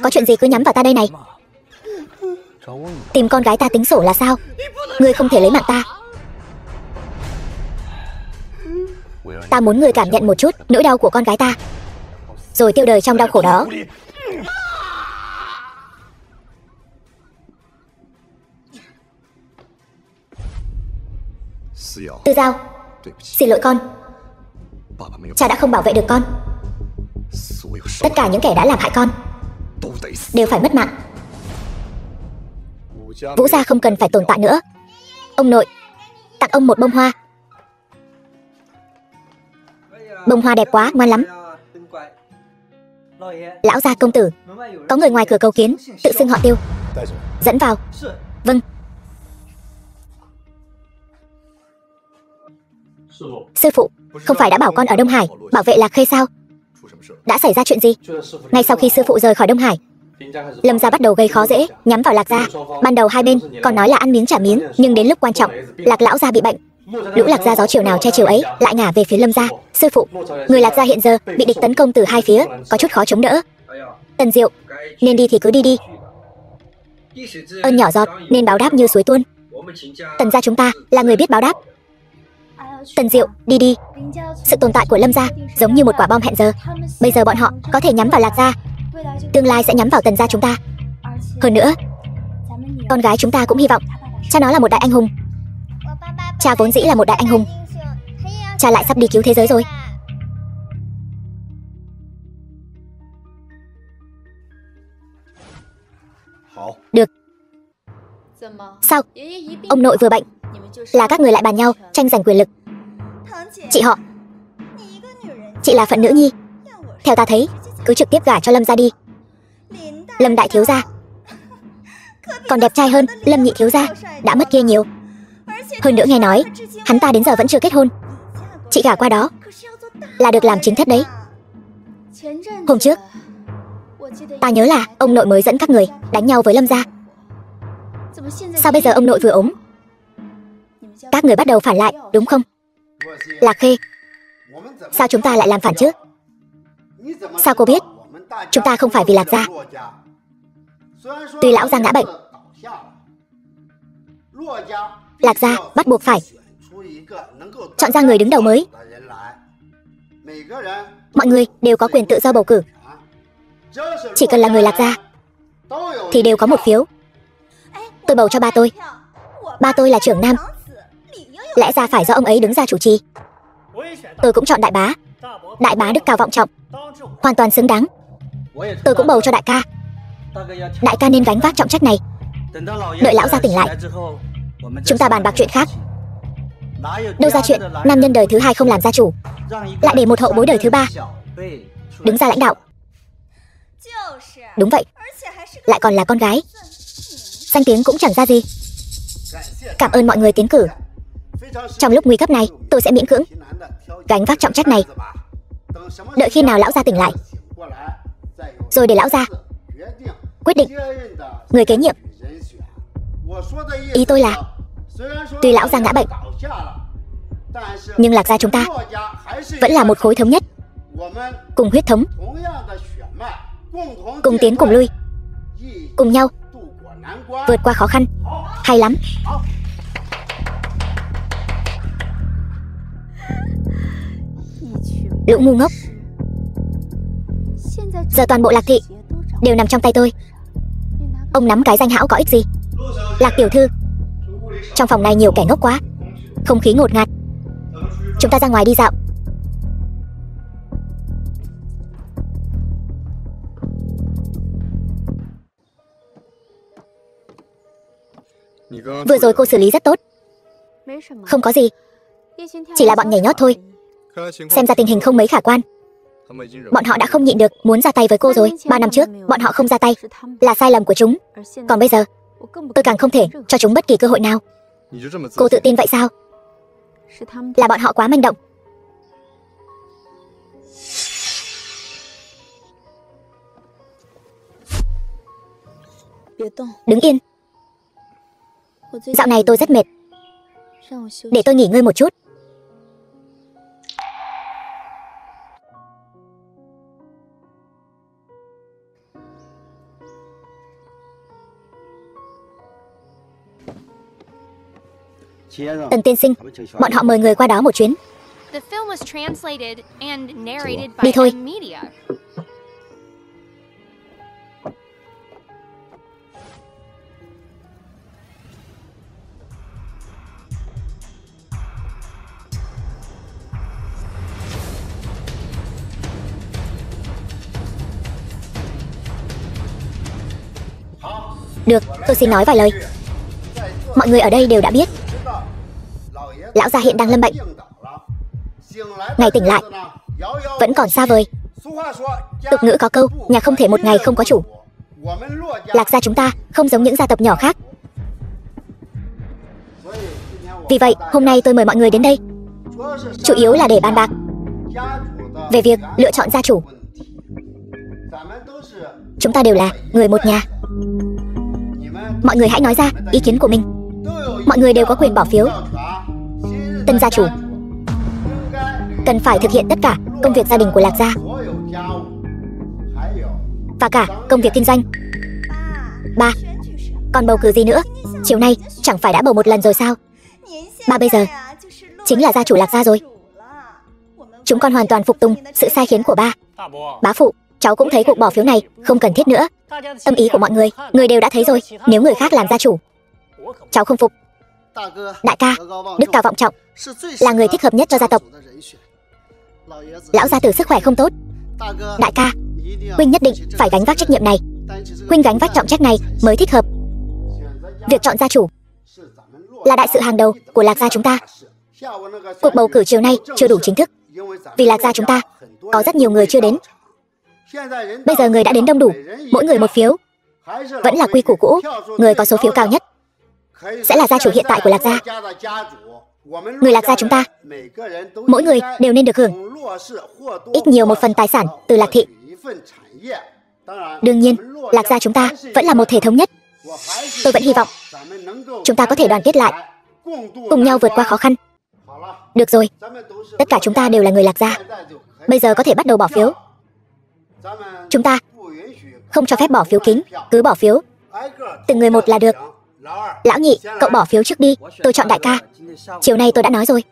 Có chuyện gì cứ nhắm vào ta đây này. Tìm con gái ta tính sổ là sao? Ngươi không thể lấy mạng ta. Ta muốn ngươi cảm nhận một chút nỗi đau của con gái ta, rồi tiêu đời trong đau khổ đó. Tư Giao, xin lỗi con. Cha đã không bảo vệ được con. Tất cả những kẻ đã làm hại con đều phải mất mạng. Vũ gia không cần phải tồn tại nữa. Ông nội, tặng ông một bông hoa. Bông hoa đẹp quá, ngoan lắm. Lão gia công tử, có người ngoài cửa cầu kiến, tự xưng họ Tiêu. Dẫn vào. Vâng. Sư phụ, không phải đã bảo con ở Đông Hải bảo vệ Lạc Khê sao? Đã xảy ra chuyện gì? Ngay sau khi sư phụ rời khỏi Đông Hải, Lâm gia bắt đầu gây khó dễ, nhắm vào Lạc gia. Ban đầu hai bên còn nói là ăn miếng trả miếng, nhưng đến lúc quan trọng, Lạc lão gia bị bệnh. Lũ Lạc gia gió chiều nào che chiều ấy lại ngả về phía Lâm gia. Sư phụ, người Lạc gia hiện giờ bị địch tấn công từ hai phía, có chút khó chống đỡ. Tần Diệu, nên đi thì cứ đi đi. Ơn nhỏ giọt nên báo đáp như suối tuôn. Tần gia chúng ta là người biết báo đáp. Tần Diệu, đi đi. Sự tồn tại của Lâm gia giống như một quả bom hẹn giờ. Bây giờ bọn họ có thể nhắm vào Lạc gia, tương lai sẽ nhắm vào Tần gia chúng ta. Hơn nữa, con gái chúng ta cũng hy vọng cha nó là một đại anh hùng. Cha vốn dĩ là một đại anh hùng, cha lại sắp đi cứu thế giới rồi. Được. Sao? Ông nội vừa bệnh là các người lại bàn nhau tranh giành quyền lực. Chị họ, chị là phận nữ nhi, theo ta thấy cứ trực tiếp gả cho Lâm gia đi. Lâm đại thiếu gia còn đẹp trai hơn Lâm nhị thiếu gia, đã mất kia nhiều. Hơn nữa nghe nói hắn ta đến giờ vẫn chưa kết hôn. Chị gả qua đó là được làm chính thất đấy. Hôm trước ta nhớ là ông nội mới dẫn các người đánh nhau với Lâm gia. Sao bây giờ ông nội vừa ốm, các người bắt đầu phản lại, đúng không? Lạc Khê, sao chúng ta lại làm phản chứ? Sao cô biết? Chúng ta không phải vì Lạc gia. Tuy lão gia ngã bệnh, Lạc gia bắt buộc phải chọn ra người đứng đầu mới. Mọi người đều có quyền tự do bầu cử. Chỉ cần là người Lạc gia thì đều có một phiếu. Tôi bầu cho ba tôi. Ba tôi là trưởng nam, lẽ ra phải do ông ấy đứng ra chủ trì. Tôi cũng chọn đại bá. Đại bá đức cao vọng trọng, hoàn toàn xứng đáng. Tôi cũng bầu cho đại ca. Đại ca nên gánh vác trọng trách này. Đợi lão gia tỉnh lại, chúng ta bàn bạc chuyện khác. Đâu ra chuyện nam nhân đời thứ hai không làm gia chủ, lại để một hậu bối đời thứ ba đứng ra lãnh đạo. Đúng vậy, lại còn là con gái, danh tiếng cũng chẳng ra gì. Cảm ơn mọi người tiến cử. Trong lúc nguy cấp này, tôi sẽ miễn cưỡng gánh vác trọng trách này. Đợi khi nào lão gia tỉnh lại, rồi để lão gia quyết định người kế nhiệm. Ý tôi là, tuy lão gia ngã bệnh, nhưng Lạc gia chúng ta vẫn là một khối thống nhất, cùng huyết thống, cùng tiến cùng lui, cùng nhau vượt qua khó khăn. Hay lắm. Lũ ngu ngốc. Giờ toàn bộ Lạc thị đều nằm trong tay tôi. Ông nắm cái danh hão có ích gì? Lạc tiểu thư, trong phòng này nhiều kẻ ngốc quá, không khí ngột ngạt. Chúng ta ra ngoài đi dạo. Vừa rồi cô xử lý rất tốt. Không có gì, chỉ là bọn nhảy nhót thôi. Xem ra tình hình không mấy khả quan. Bọn họ đã không nhịn được muốn ra tay với cô rồi. 3 năm trước bọn họ không ra tay là sai lầm của chúng. Còn bây giờ tôi càng không thể cho chúng bất kỳ cơ hội nào. Cô tự tin vậy sao? Là bọn họ quá manh động. Đứng yên. Dạo này tôi rất mệt. Để tôi nghỉ ngơi một chút. Tần tiên sinh, bọn họ mời người qua đó một chuyến. Đi thôi. Được, tôi xin nói vài lời. Mọi người ở đây đều đã biết lão gia hiện đang lâm bệnh. Ngày tỉnh lại vẫn còn xa vời. Tục ngữ có câu, nhà không thể một ngày không có chủ. Lạc gia chúng ta không giống những gia tộc nhỏ khác. Vì vậy, hôm nay tôi mời mọi người đến đây chủ yếu là để bàn bạc về việc lựa chọn gia chủ. Chúng ta đều là người một nhà. Mọi người hãy nói ra ý kiến của mình. Mọi người đều có quyền bỏ phiếu. Tân gia chủ cần phải thực hiện tất cả công việc gia đình của Lạc gia và cả công việc kinh doanh. Ba, còn bầu cử gì nữa? Chiều nay chẳng phải đã bầu một lần rồi sao? Ba bây giờ chính là gia chủ Lạc gia rồi. Chúng con hoàn toàn phục tùng sự sai khiến của ba. Bá phụ, cháu cũng thấy cuộc bỏ phiếu này không cần thiết nữa. Tâm ý của mọi người đều đã thấy rồi. Nếu người khác làm gia chủ, cháu không phục. Đại ca, đức cao vọng trọng, là người thích hợp nhất cho gia tộc. Lão gia tử sức khỏe không tốt. Đại ca, huynh nhất định phải gánh vác trách nhiệm này. Huynh gánh vác trọng trách này mới thích hợp. Việc chọn gia chủ là đại sự hàng đầu của Lạc gia chúng ta. Cuộc bầu cử chiều nay chưa đủ chính thức, vì Lạc gia chúng ta có rất nhiều người chưa đến. Bây giờ người đã đến đông đủ, mỗi người một phiếu. Vẫn là quy củ cũ, người có số phiếu cao nhất sẽ là gia chủ hiện tại của Lạc gia. Người Lạc gia chúng ta, mỗi người đều nên được hưởng ít nhiều một phần tài sản từ Lạc thị. Đương nhiên, Lạc gia chúng ta vẫn là một thể thống nhất. Tôi vẫn hy vọng chúng ta có thể đoàn kết lại, cùng nhau vượt qua khó khăn. Được rồi, tất cả chúng ta đều là người Lạc gia. Bây giờ có thể bắt đầu bỏ phiếu. Chúng ta không cho phép bỏ phiếu kín, cứ bỏ phiếu từng người một là được. Lão nhị, cậu bỏ phiếu trước đi. Tôi chọn đại ca. Chiều nay tôi đã nói rồi,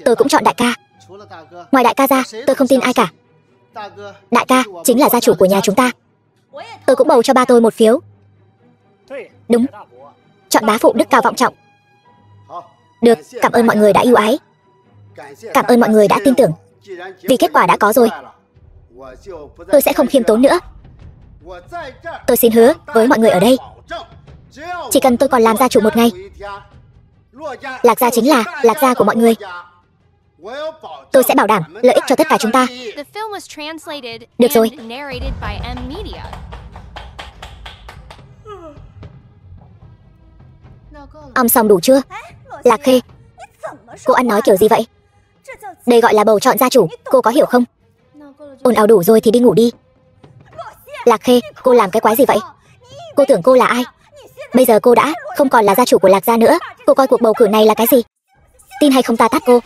tôi cũng chọn đại ca. Ngoài đại ca ra, tôi không tin ai cả. Đại ca chính là gia chủ của nhà chúng ta. Tôi cũng bầu cho ba tôi một phiếu. Đúng, chọn bá phụ đức cao vọng trọng. Được, cảm ơn mọi người đã yêu ái. Cảm ơn mọi người đã tin tưởng. Vì kết quả đã có rồi, tôi sẽ không khiêm tốn nữa. Tôi xin hứa với mọi người ở đây, chỉ cần tôi còn làm gia chủ một ngày, Lạc gia chính là Lạc gia của mọi người. Tôi sẽ bảo đảm lợi ích cho tất cả chúng ta. Được rồi. Ông xong đủ chưa? Lạc Khê, cô ăn nói kiểu gì vậy? Đây gọi là bầu chọn gia chủ, cô có hiểu không? Ồn ào đủ rồi thì đi ngủ đi. Lạc Khê, cô làm cái quái gì vậy? Cô tưởng cô là ai? Bây giờ cô đã không còn là gia chủ của Lạc gia nữa. Cô coi cuộc bầu cử này là cái gì? Tin hay không ta tát cô.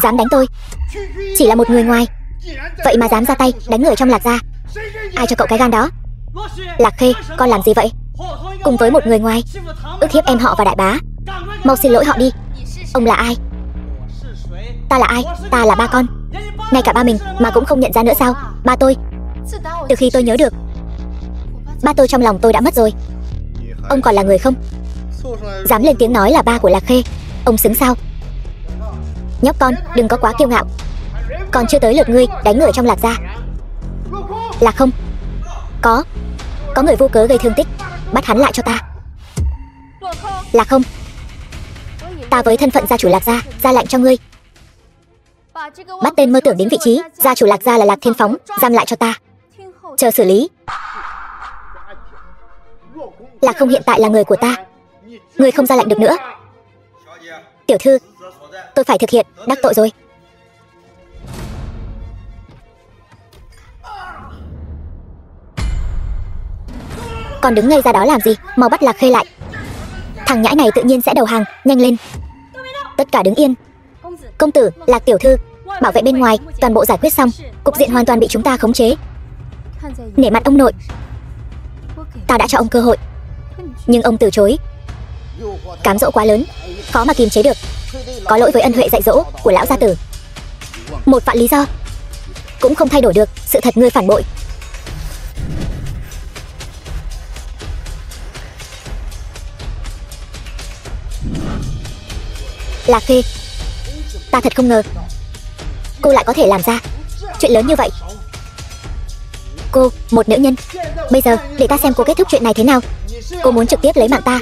Dám đánh tôi, chỉ là một người ngoài, vậy mà dám ra tay đánh người trong Lạc gia. Ai cho cậu cái gan đó? Lạc Khê, con làm gì vậy? Cùng với một người ngoài ức hiếp em họ và đại bá. Mau xin lỗi họ đi. Ông là ai? Ta là ai? Ta là ba con. Ngay cả ba mình mà cũng không nhận ra nữa sao? Ba tôi, từ khi tôi nhớ được, ba tôi trong lòng tôi đã mất rồi. Ông còn là người không? Dám lên tiếng nói là ba của Lạc Khê. Ông xứng sao? Nhóc con, đừng có quá kiêu ngạo. Còn chưa tới lượt ngươi đánh người trong Lạc gia. Là không? Có người vô cớ gây thương tích, bắt hắn lại cho ta. Là không? Ta với thân phận gia chủ Lạc gia ra lệnh cho ngươi, bắt tên mơ tưởng đến vị trí gia chủ Lạc gia là Lạc Thiên Phóng, giam lại cho ta, chờ xử lý. Lạc không hiện tại là người của ta, Người không ra lệnh được nữa. Tiểu thư, tôi phải thực hiện, đắc tội rồi. Còn đứng ngây ra đó làm gì, mau bắt Lạc Khê lại. Thằng nhãi này tự nhiên sẽ đầu hàng, nhanh lên. Tất cả đứng yên. Công tử, Lạc tiểu thư, bảo vệ bên ngoài, toàn bộ giải quyết xong. Cục diện hoàn toàn bị chúng ta khống chế. Nể mặt ông nội, ta đã cho ông cơ hội, nhưng ông từ chối. Cám dỗ quá lớn, khó mà kìm chế được. Có lỗi với ân huệ dạy dỗ của lão gia tử. Một vạn lý do cũng không thay đổi được sự thật ngươi phản bội. Lạc Khê, ta thật không ngờ cô lại có thể làm ra chuyện lớn như vậy. Cô, một nữ nhân. Bây giờ, để ta xem cô kết thúc chuyện này thế nào. Cô muốn trực tiếp lấy mạng ta,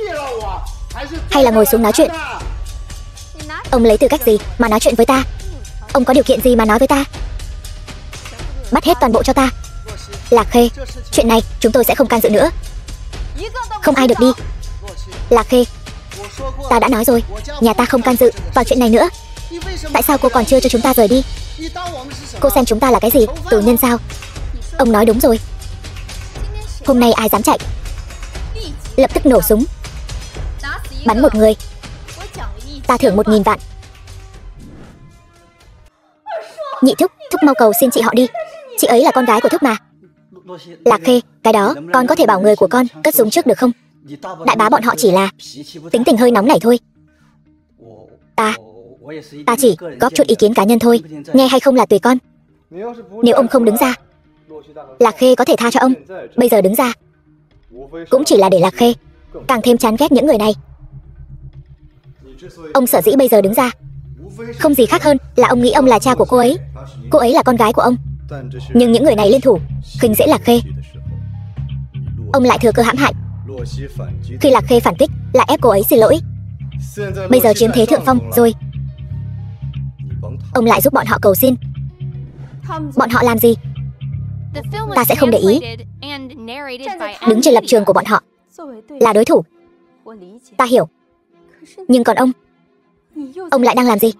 hay là ngồi xuống nói chuyện? Ông lấy tư cách gì mà nói chuyện với ta? Ông có điều kiện gì mà nói với ta? Bắt hết toàn bộ cho ta. Lạc Khê, chuyện này chúng tôi sẽ không can dự nữa. Không ai được đi. Lạc Khê, ta đã nói rồi, nhà ta không can dự vào chuyện này nữa. Tại sao cô còn chưa cho chúng ta rời đi? Cô xem chúng ta là cái gì, tù nhân sao? Ông nói đúng rồi. Hôm nay ai dám chạy, lập tức nổ súng, bắn một người, ta thưởng 1000 vạn. Nhị thúc, thúc mau cầu xin chị họ đi. Chị ấy là con gái của thúc mà. Lạc Khê, cái đó con có thể bảo người của con cất súng trước được không? Đại bá bọn họ chỉ là tính tình hơi nóng nảy thôi. Ta chỉ góp chút ý kiến cá nhân thôi, nghe hay không là tùy con. Nếu ông không đứng ra, Lạc Khê có thể tha cho ông. Bây giờ đứng ra cũng chỉ là để Lạc Khê càng thêm chán ghét những người này. Ông sở dĩ bây giờ đứng ra không gì khác hơn là ông nghĩ ông là cha của cô ấy. Cô ấy là con gái của ông. Nhưng những người này liên thủ khinh dễ Lạc Khê, ông lại thừa cơ hãm hại. Khi Lạc Khê phản kích lại ép cô ấy xin lỗi. Bây giờ chiếm thế thượng phong rồi, ông lại giúp bọn họ cầu xin. Bọn họ làm gì ta sẽ không để ý. Đứng trên lập trường của bọn họ là đối thủ, ta hiểu. Nhưng còn ông lại đang làm gì?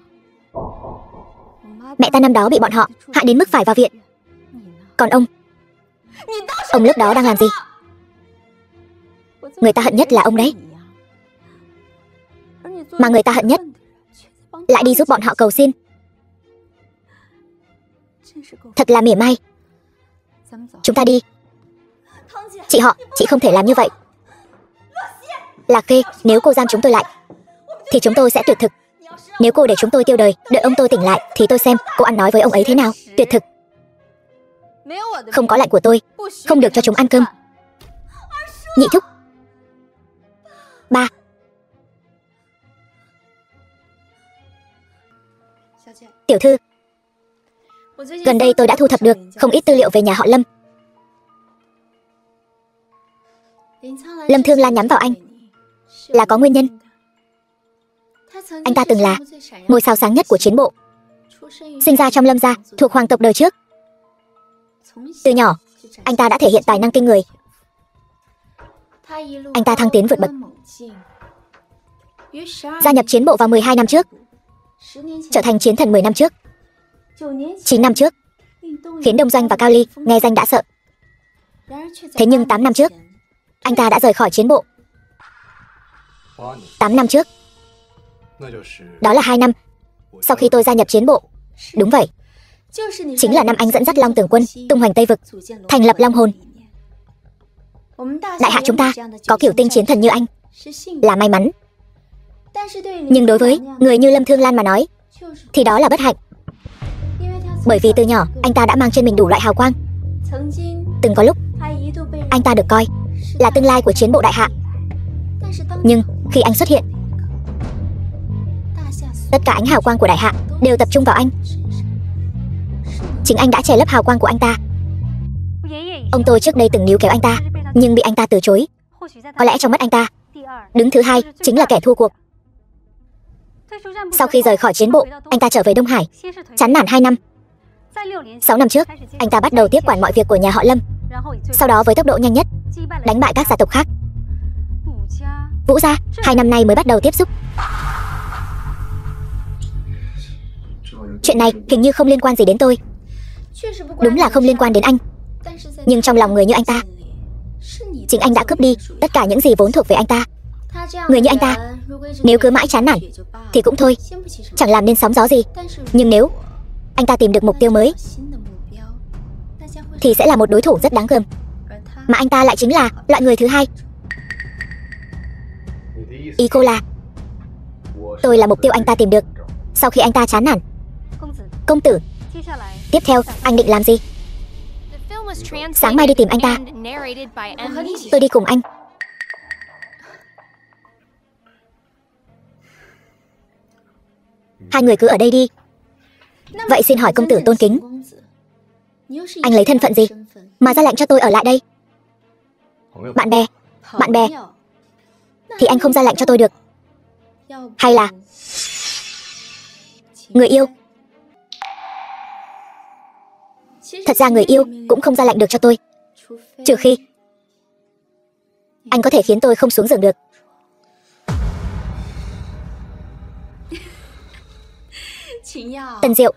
Mẹ ta năm đó bị bọn họ hại đến mức phải vào viện. Còn ông lúc đó đang làm gì? Người ta hận nhất là ông đấy. Mà người ta hận nhất lại đi giúp bọn họ cầu xin. Thật là mỉa mai. Chúng ta đi. Chị họ, chị không thể làm như vậy. Lạc Khê, nếu cô giam chúng tôi lại thì chúng tôi sẽ tuyệt thực. Nếu cô để chúng tôi tiêu đời, đợi ông tôi tỉnh lại thì tôi xem cô ăn nói với ông ấy thế nào. Tuyệt thực. Không có lệnh của tôi, không được cho chúng ăn cơm. Nhị thúc. Ba. Tiểu thư, gần đây tôi đã thu thập được không ít tư liệu về nhà họ Lâm. Lâm Thương Lan nhắm vào anh là có nguyên nhân. Anh ta từng là ngôi sao sáng nhất của chiến bộ, sinh ra trong Lâm gia, thuộc hoàng tộc đời trước. Từ nhỏ, anh ta đã thể hiện tài năng kinh người. Anh ta thăng tiến vượt bậc, gia nhập chiến bộ vào 12 năm trước, trở thành chiến thần 10 năm trước, 9 năm trước, khiến Đông Doanh và Cao Ly nghe danh đã sợ. Thế nhưng 8 năm trước, anh ta đã rời khỏi chiến bộ. 8 năm trước, đó là 2 năm sau khi tôi gia nhập chiến bộ. Đúng vậy, chính là năm anh dẫn dắt Long Tường quân tung hoành Tây Vực, thành lập Long Hồn. Đại hạ chúng ta có kiểu tinh chiến thần như anh là may mắn. Nhưng đối với người như Lâm Thương Lan mà nói thì đó là bất hạnh. Bởi vì từ nhỏ anh ta đã mang trên mình đủ loại hào quang. Từng có lúc anh ta được coi là tương lai của chiến bộ đại hạ. Nhưng khi anh xuất hiện, tất cả ánh hào quang của đại hạ đều tập trung vào anh. Chính anh đã che lấp hào quang của anh ta. Ông tôi trước đây từng níu kéo anh ta, nhưng bị anh ta từ chối. Có lẽ trong mắt anh ta, đứng thứ hai chính là kẻ thua cuộc. Sau khi rời khỏi chiến bộ, anh ta trở về Đông Hải, chán nản 2 năm. 6 năm trước, anh ta bắt đầu tiếp quản mọi việc của nhà họ Lâm. Sau đó với tốc độ nhanh nhất, đánh bại các gia tộc khác. Vũ gia, 2 năm nay mới bắt đầu tiếp xúc. Chuyện này hình như không liên quan gì đến tôi. Đúng là không liên quan đến anh. Nhưng trong lòng người như anh ta, chính anh đã cướp đi tất cả những gì vốn thuộc về anh ta. Người như anh ta, nếu cứ mãi chán nản thì cũng thôi, chẳng làm nên sóng gió gì. Nhưng nếu anh ta tìm được mục tiêu mới thì sẽ là một đối thủ rất đáng gờm. Mà anh ta lại chính là loại người thứ hai. Ý cô là tôi là mục tiêu anh ta tìm được sau khi anh ta chán nản. Công tử, tiếp theo anh định làm gì? Sáng mai đi tìm anh ta. Tôi đi cùng anh. Hai người cứ ở đây đi. Vậy xin hỏi công tử tôn kính, anh lấy thân phận gì mà ra lệnh cho tôi ở lại đây? Bạn bè. Bạn bè thì anh không ra lệnh cho tôi được. Hay là người yêu? Thật ra người yêu cũng không ra lệnh được cho tôi, trừ khi anh có thể khiến tôi không xuống giường được. Tần Diệu,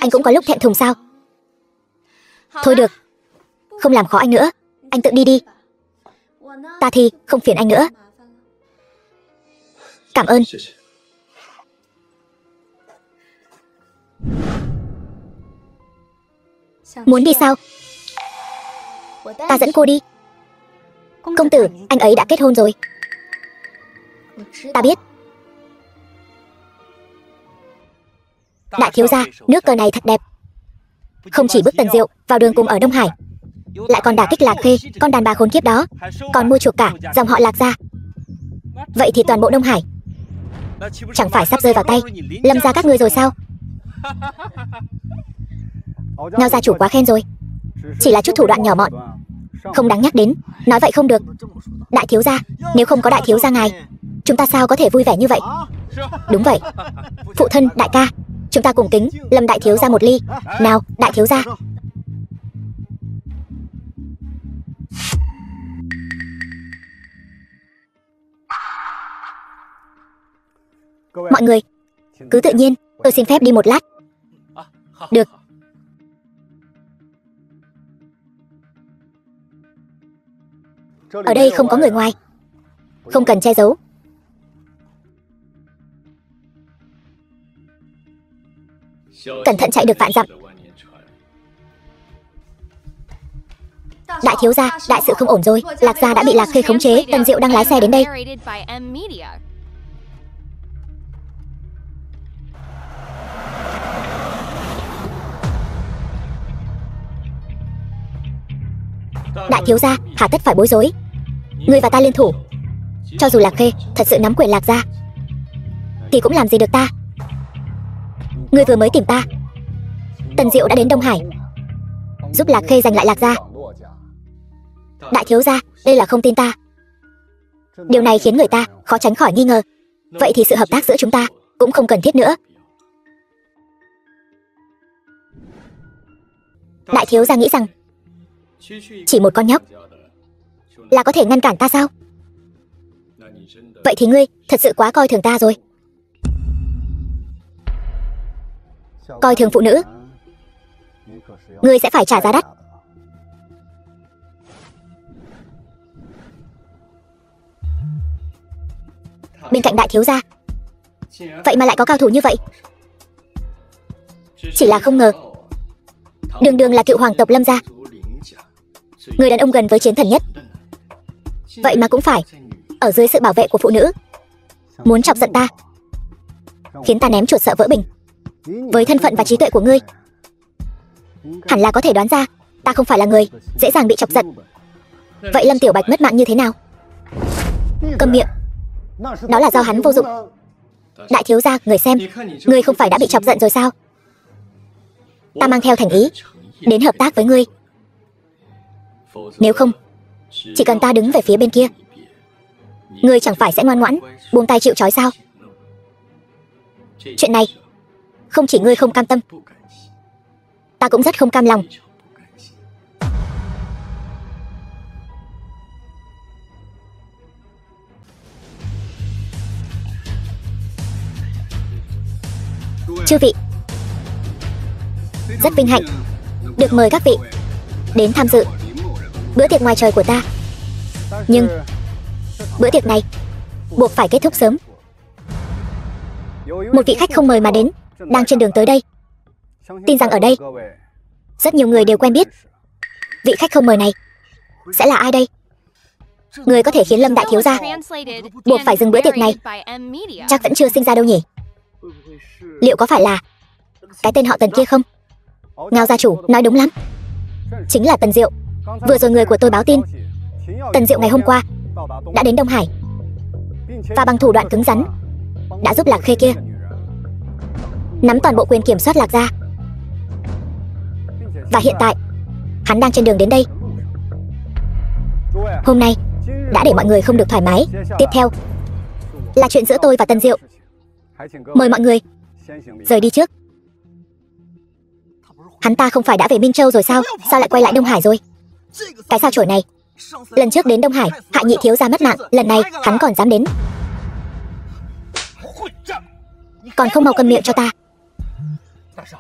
anh cũng có lúc thẹn thùng sao? Thôi được, không làm khó anh nữa, anh tự đi đi. Ta thì không phiền anh nữa. Cảm ơn. Muốn đi sao? Ta dẫn cô đi. Công tử, anh ấy đã kết hôn rồi. Ta biết. Đại thiếu gia, nước cờ này thật đẹp. Không chỉ bước Tần Diệu vào đường cùng ở Đông Hải, lại còn đả kích Lạc Khê, con đàn bà khốn kiếp đó, còn mua chuộc cả dòng họ Lạc gia. Vậy thì toàn bộ Đông Hải chẳng phải sắp rơi vào tay Lâm gia các ngươi rồi sao? Ngao gia chủ quá khen rồi, chỉ là chút thủ đoạn nhỏ mọn, không đáng nhắc đến. Nói vậy không được. Đại thiếu gia, nếu không có đại thiếu gia ngài, chúng ta sao có thể vui vẻ như vậy? Đúng vậy. Phụ thân, đại ca, chúng ta cùng kính Lâm đại thiếu gia một ly. Nào, đại thiếu gia. Mọi người, cứ tự nhiên, tôi xin phép đi một lát. Được. Ở đây không có người ngoài, không cần che giấu. Cẩn thận chạy được vạn dặm. Đại thiếu gia, đại sự không ổn rồi. Lạc gia đã bị Lạc Khê khống chế. Tần Diệu đang lái xe đến đây. Đại thiếu gia, hà tất phải bối rối. Ngươi và ta liên thủ, cho dù Lạc Khê thật sự nắm quyền Lạc gia thì cũng làm gì được ta. Ngươi vừa mới tìm ta. Tần Diệu đã đến Đông Hải giúp Lạc Khê giành lại Lạc gia. Đại thiếu gia, đây là không tin ta. Điều này khiến người ta khó tránh khỏi nghi ngờ. Vậy thì sự hợp tác giữa chúng ta cũng không cần thiết nữa. Đại thiếu gia nghĩ rằng chỉ một con nhóc là có thể ngăn cản ta sao? Vậy thì ngươi thật sự quá coi thường ta rồi. Coi thường phụ nữ, ngươi sẽ phải trả giá đắt. Bên cạnh đại thiếu gia, vậy mà lại có cao thủ như vậy. Chỉ là không ngờ, đường đường là cựu hoàng tộc Lâm gia, người đàn ông gần với chiến thần nhất, vậy mà cũng phải ở dưới sự bảo vệ của phụ nữ. Muốn chọc giận ta, khiến ta ném chuột sợ vỡ bình. Với thân phận và trí tuệ của ngươi, hẳn là có thể đoán ra ta không phải là người dễ dàng bị chọc giận. Vậy Lâm Tiểu Bạch mất mạng như thế nào? Câm miệng, đó là do hắn vô dụng. Đại thiếu gia, người xem, ngươi không phải đã bị chọc giận rồi sao? Ta mang theo thành ý đến hợp tác với ngươi. Nếu không, chỉ cần ta đứng về phía bên kia, ngươi chẳng phải sẽ ngoan ngoãn buông tay chịu trói sao? Chuyện này không chỉ ngươi không cam tâm, ta cũng rất không cam lòng. Chư vị, rất vinh hạnh được mời các vị đến tham dự bữa tiệc ngoài trời của ta. Nhưng bữa tiệc này buộc phải kết thúc sớm. Một vị khách không mời mà đến đang trên đường tới đây. Tin rằng ở đây rất nhiều người đều quen biết. Vị khách không mời này sẽ là ai đây? Người có thể khiến Lâm đại thiếu gia buộc phải dừng bữa tiệc này chắc vẫn chưa sinh ra đâu nhỉ? Liệu có phải là cái tên họ Tần kia không? Ngao gia chủ nói đúng lắm, chính là Tần Diệu. Vừa rồi người của tôi báo tin Tần Diệu ngày hôm qua đã đến Đông Hải, và bằng thủ đoạn cứng rắn đã giúp Lạc Khê kia nắm toàn bộ quyền kiểm soát Lạc gia. Và hiện tại hắn đang trên đường đến đây. Hôm nay đã để mọi người không được thoải mái. Tiếp theo là chuyện giữa tôi và Tần Diệu. Mời mọi người rời đi trước. Hắn ta không phải đã về Minh Châu rồi sao? Sao lại quay lại Đông Hải rồi? Cái sao chổi này lần trước đến Đông Hải hại nhị thiếu gia mất mạng, lần này hắn còn dám đến. Còn không mau câm miệng cho ta.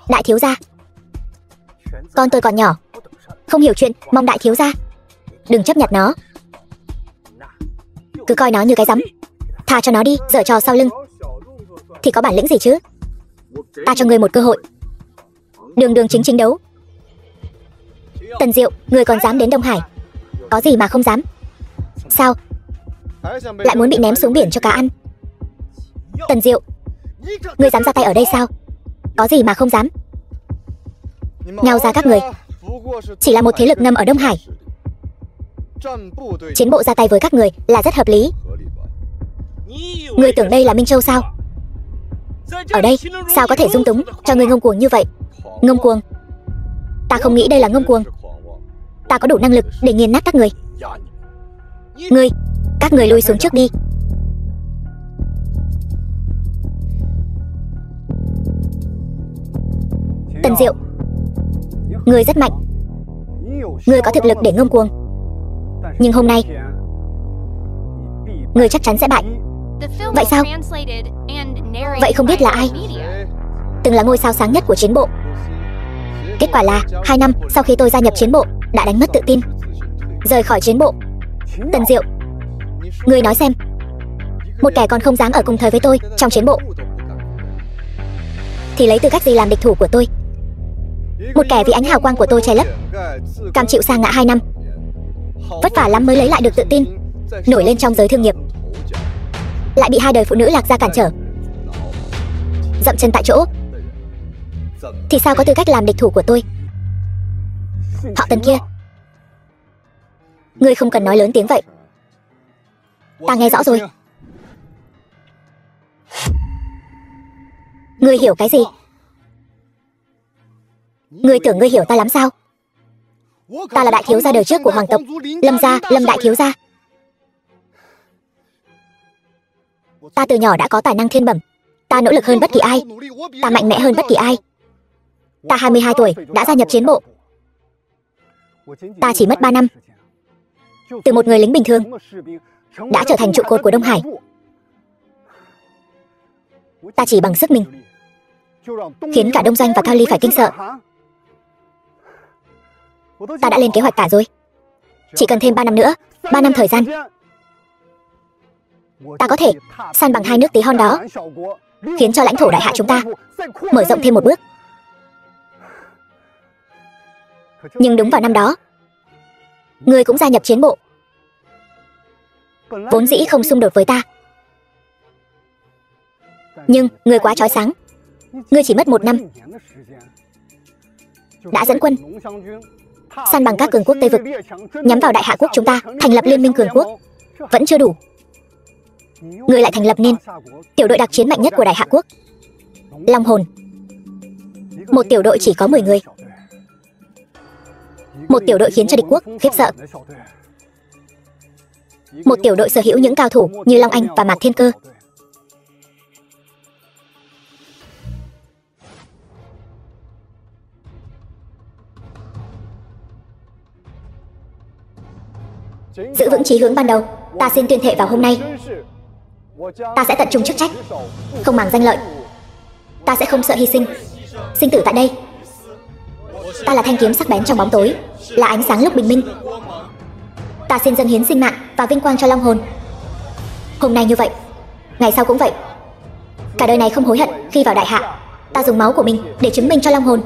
Đại thiếu gia, con tôi còn nhỏ, không hiểu chuyện, mong đại thiếu gia đừng chấp nhặt nó. Cứ coi nó như cái rắm, tha cho nó đi. Giở trò sau lưng thì có bản lĩnh gì chứ? Ta cho ngươi một cơ hội, đường đường chính chính đấu. Tần Diệu, ngươi còn dám đến Đông Hải? Có gì mà không dám? Sao lại muốn bị ném xuống biển cho cá ăn? Tần Diệu, ngươi dám ra tay ở đây sao? Có gì mà không dám? Ngao gia các người chỉ là một thế lực ngầm ở Đông Hải. Chiến bộ ra tay với các người là rất hợp lý. Ngươi tưởng đây là Minh Châu sao? Ở đây sao có thể dung túng cho ngươi ngông cuồng như vậy? Ngông cuồng? Ta không nghĩ đây là ngông cuồng. Ta có đủ năng lực để nghiền nát các người. Các người lui xuống trước đi. Tần Diệu, ngươi rất mạnh, ngươi có thực lực để ngông cuồng, nhưng hôm nay ngươi chắc chắn sẽ bại. Vậy sao? Vậy không biết là ai từng là ngôi sao sáng nhất của chiến bộ. Kết quả là 2 năm sau khi tôi gia nhập chiến bộ đã đánh mất tự tin, rời khỏi chiến bộ. Tần Diệu, ngươi nói xem, một kẻ còn không dám ở cùng thời với tôi trong chiến bộ thì lấy tư cách gì làm địch thủ của tôi? Một kẻ vì ánh hào quang của tôi che lấp, cam chịu sa ngã 2 năm, vất vả lắm mới lấy lại được tự tin, nổi lên trong giới thương nghiệp, lại bị 2 đời phụ nữ Lạc gia cản trở, dậm chân tại chỗ, thì sao có tư cách làm địch thủ của tôi? Họ Tần kia, ngươi không cần nói lớn tiếng vậy, ta nghe rõ rồi. Ngươi hiểu cái gì? Ngươi tưởng ngươi hiểu ta lắm sao? Ta là đại thiếu gia đời trước của hoàng tộc Lâm gia, Lâm đại thiếu gia. Ta từ nhỏ đã có tài năng thiên bẩm. Ta nỗ lực hơn bất kỳ ai, ta mạnh mẽ hơn bất kỳ ai. Ta 22 tuổi đã gia nhập chiến bộ. Ta chỉ mất 3 năm, từ một người lính bình thường đã trở thành trụ cột của Đông Hải. Ta chỉ bằng sức mình khiến cả Đông Doanh và Cao Ly phải kinh sợ. Ta đã lên kế hoạch cả rồi. Chỉ cần thêm 3 năm nữa, 3 năm thời gian, ta có thể san bằng 2 nước tí hon đó, khiến cho lãnh thổ đại hạ chúng ta mở rộng thêm một bước. Nhưng đúng vào năm đó, ngươi cũng gia nhập chiến bộ, vốn dĩ không xung đột với ta. Nhưng ngươi quá chói sáng, ngươi chỉ mất 1 năm đã dẫn quân san bằng các cường quốc Tây vực, nhắm vào đại hạ quốc chúng ta, thành lập liên minh cường quốc. Vẫn chưa đủ, ngươi lại thành lập nên tiểu đội đặc chiến mạnh nhất của đại hạ quốc, Long Hồn. Một tiểu đội chỉ có 10 người, một tiểu đội khiến cho địch quốc khiếp sợ, một tiểu đội sở hữu những cao thủ như Long Anh và Mạc Thiên Cơ. Giữ vững chí hướng ban đầu, ta xin tuyên thệ vào hôm nay, ta sẽ tận trung chức trách, không màng danh lợi, Ta sẽ không sợ hy sinh, sinh tử tại đây. Ta là thanh kiếm sắc bén trong bóng tối, là ánh sáng lúc bình minh. Ta xin dâng hiến sinh mạng và vinh quang cho Long hồn. Hôm nay như vậy, ngày sau cũng vậy. Cả đời này không hối hận khi vào đại hạ. Ta dùng máu của mình để chứng minh cho Long hồn.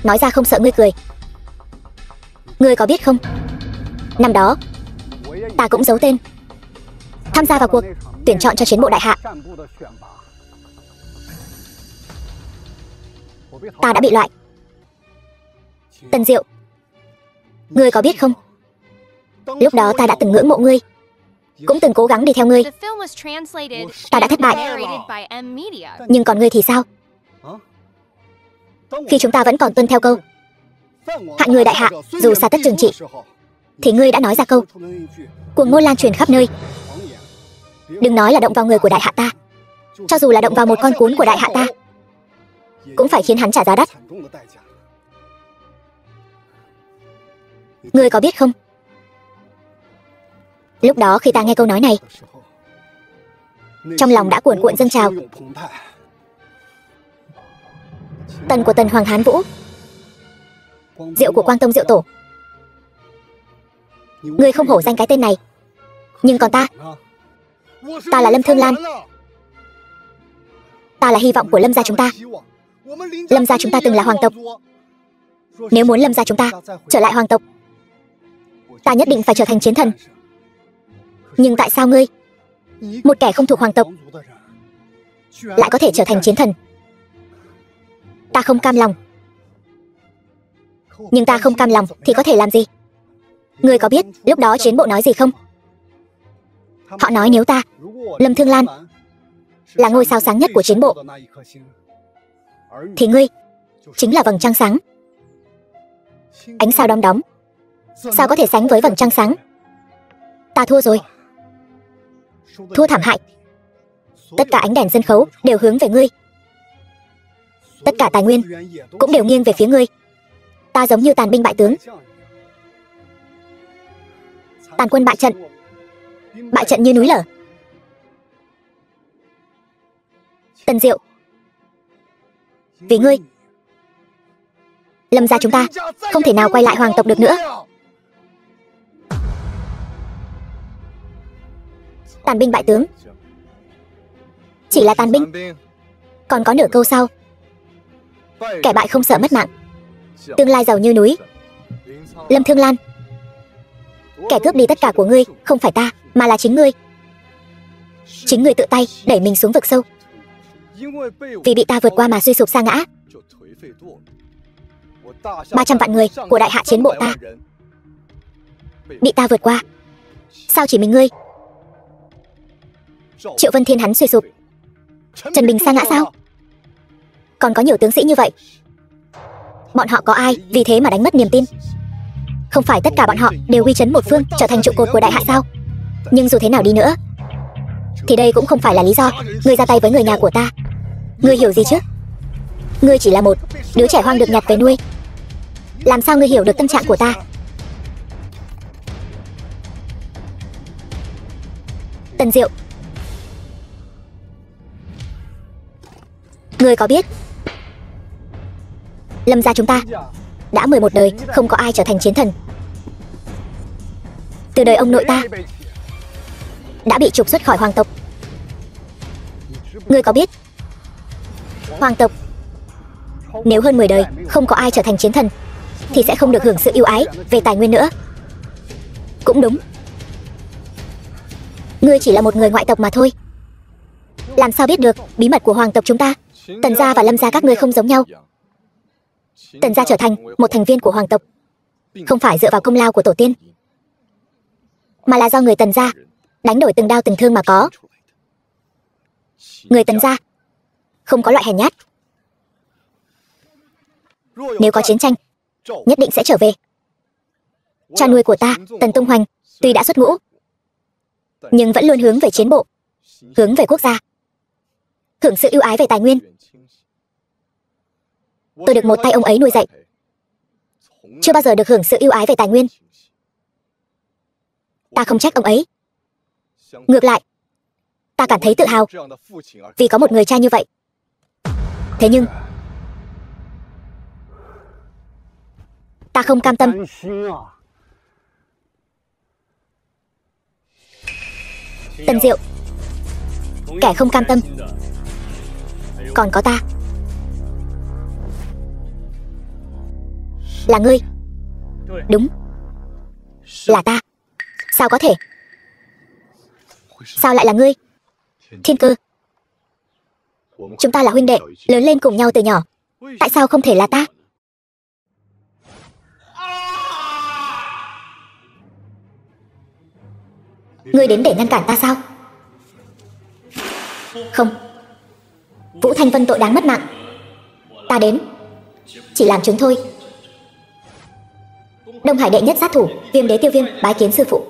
Nói ra không sợ ngươi cười. Ngươi có biết không, năm đó ta cũng giấu tên tham gia vào cuộc tuyển chọn cho chiến bộ đại hạ. Ta đã bị loại. Tần Diệu, ngươi có biết không, lúc đó ta đã từng ngưỡng mộ ngươi, cũng từng cố gắng đi theo ngươi. Ta đã thất bại. Nhưng còn ngươi thì sao? Khi chúng ta vẫn còn tuân theo câu hại người đại hạ dù xa tất trừng trị, thì ngươi đã nói ra câu cuồng ngôn lan truyền khắp nơi. Đừng nói là động vào người của đại hạ ta, cho dù là động vào một con cún của đại hạ ta, cũng phải khiến hắn trả giá đắt. Ngươi có biết không, lúc đó khi ta nghe câu nói này, trong lòng đã cuồn cuộn dâng trào. Tần của Tần Hoàng Hán Vũ, Diệu của Quang Tông Diệu Tổ. Ngươi không hổ danh cái tên này. Nhưng còn ta là Lâm Thương Lan. Ta là hy vọng của Lâm gia chúng ta. Lâm gia chúng ta từng là hoàng tộc. Nếu muốn Lâm gia chúng ta trở lại hoàng tộc, ta nhất định phải trở thành chiến thần. Nhưng tại sao ngươi, một kẻ không thuộc hoàng tộc, lại có thể trở thành chiến thần? Ta không cam lòng. Nhưng ta không cam lòng thì có thể làm gì? Ngươi có biết lúc đó chiến bộ nói gì không? Họ nói nếu ta, Lâm Thương Lan, là ngôi sao sáng nhất của chiến bộ, thì ngươi chính là vầng trăng sáng. Ánh sao đom đóm sao có thể sánh với vầng trăng sáng? Ta thua rồi. Thua thảm hại. Tất cả ánh đèn sân khấu đều hướng về ngươi. Tất cả tài nguyên cũng đều nghiêng về phía ngươi. Ta giống như tàn binh bại tướng. Tàn quân bại trận. Bại trận như núi lở. Tần Diệu, vì ngươi, Lâm gia chúng ta không thể nào quay lại hoàng tộc được nữa. Tàn binh bại tướng chỉ là tàn binh. Còn có nửa câu sau: kẻ bại không sợ mất mạng, tương lai giàu như núi. Lâm Thương Lan, kẻ cướp đi tất cả của ngươi không phải ta, mà là chính ngươi. Chính ngươi tự tay đẩy mình xuống vực sâu. Vì bị ta vượt qua mà suy sụp sa ngã. 300 vạn người của đại hạ chiến bộ ta bị ta vượt qua. Sao chỉ mình ngươi? Triệu Vân Thiên hắn suy sụp, Trần Bình sa ngã sao? Còn có nhiều tướng sĩ như vậy. Bọn họ có ai vì thế mà đánh mất niềm tin? Không phải tất cả bọn họ đều uy chấn một phương, trở thành trụ cột của đại hạ sao? Nhưng dù thế nào đi nữa, thì đây cũng không phải là lý do ngươi ra tay với người nhà của ta. Ngươi hiểu gì chứ? Ngươi chỉ là một đứa trẻ hoang được nhặt về nuôi. Làm sao ngươi hiểu được tâm trạng của ta? Tần Diệu, ngươi có biết Lâm gia chúng ta đã 11 đời không có ai trở thành chiến thần. Từ đời ông nội ta đã bị trục xuất khỏi hoàng tộc. Ngươi có biết hoàng tộc nếu hơn 10 đời không có ai trở thành chiến thần thì sẽ không được hưởng sự ưu ái về tài nguyên nữa. Cũng đúng, ngươi chỉ là một người ngoại tộc mà thôi. Làm sao biết được bí mật của hoàng tộc chúng ta? Tần gia và Lâm gia các ngươi không giống nhau. Tần gia trở thành một thành viên của hoàng tộc không phải dựa vào công lao của tổ tiên, mà là do người Tần gia đánh đổi từng đao từng thương mà có. Người Tần gia không có loại hèn nhát. Nếu có chiến tranh, nhất định sẽ trở về. Cha nuôi của ta, Tần Tung Hoành, tuy đã xuất ngũ, nhưng vẫn luôn hướng về chiến bộ, hướng về quốc gia, hưởng sự ưu ái về tài nguyên. Tôi được một tay ông ấy nuôi dạy, chưa bao giờ được hưởng sự ưu ái về tài nguyên. ta không trách ông ấy. Ngược lại, ta cảm thấy tự hào vì có một người cha như vậy. Thế nhưng ta không cam tâm. Tần Diệu, kẻ không cam tâm còn có ta. Là ngươi. Đúng, là ta. Sao có thể? Sao lại là ngươi? Thiên Cơ, chúng ta là huynh đệ, lớn lên cùng nhau từ nhỏ. Tại sao không thể là ta? Ngươi đến để ngăn cản ta sao? Không. Vũ Thanh Vân tội đáng mất mạng. Ta đến chỉ làm chứng thôi. Đông Hải đệ nhất sát thủ Viêm Đế Tiêu Viêm bái kiến sư phụ.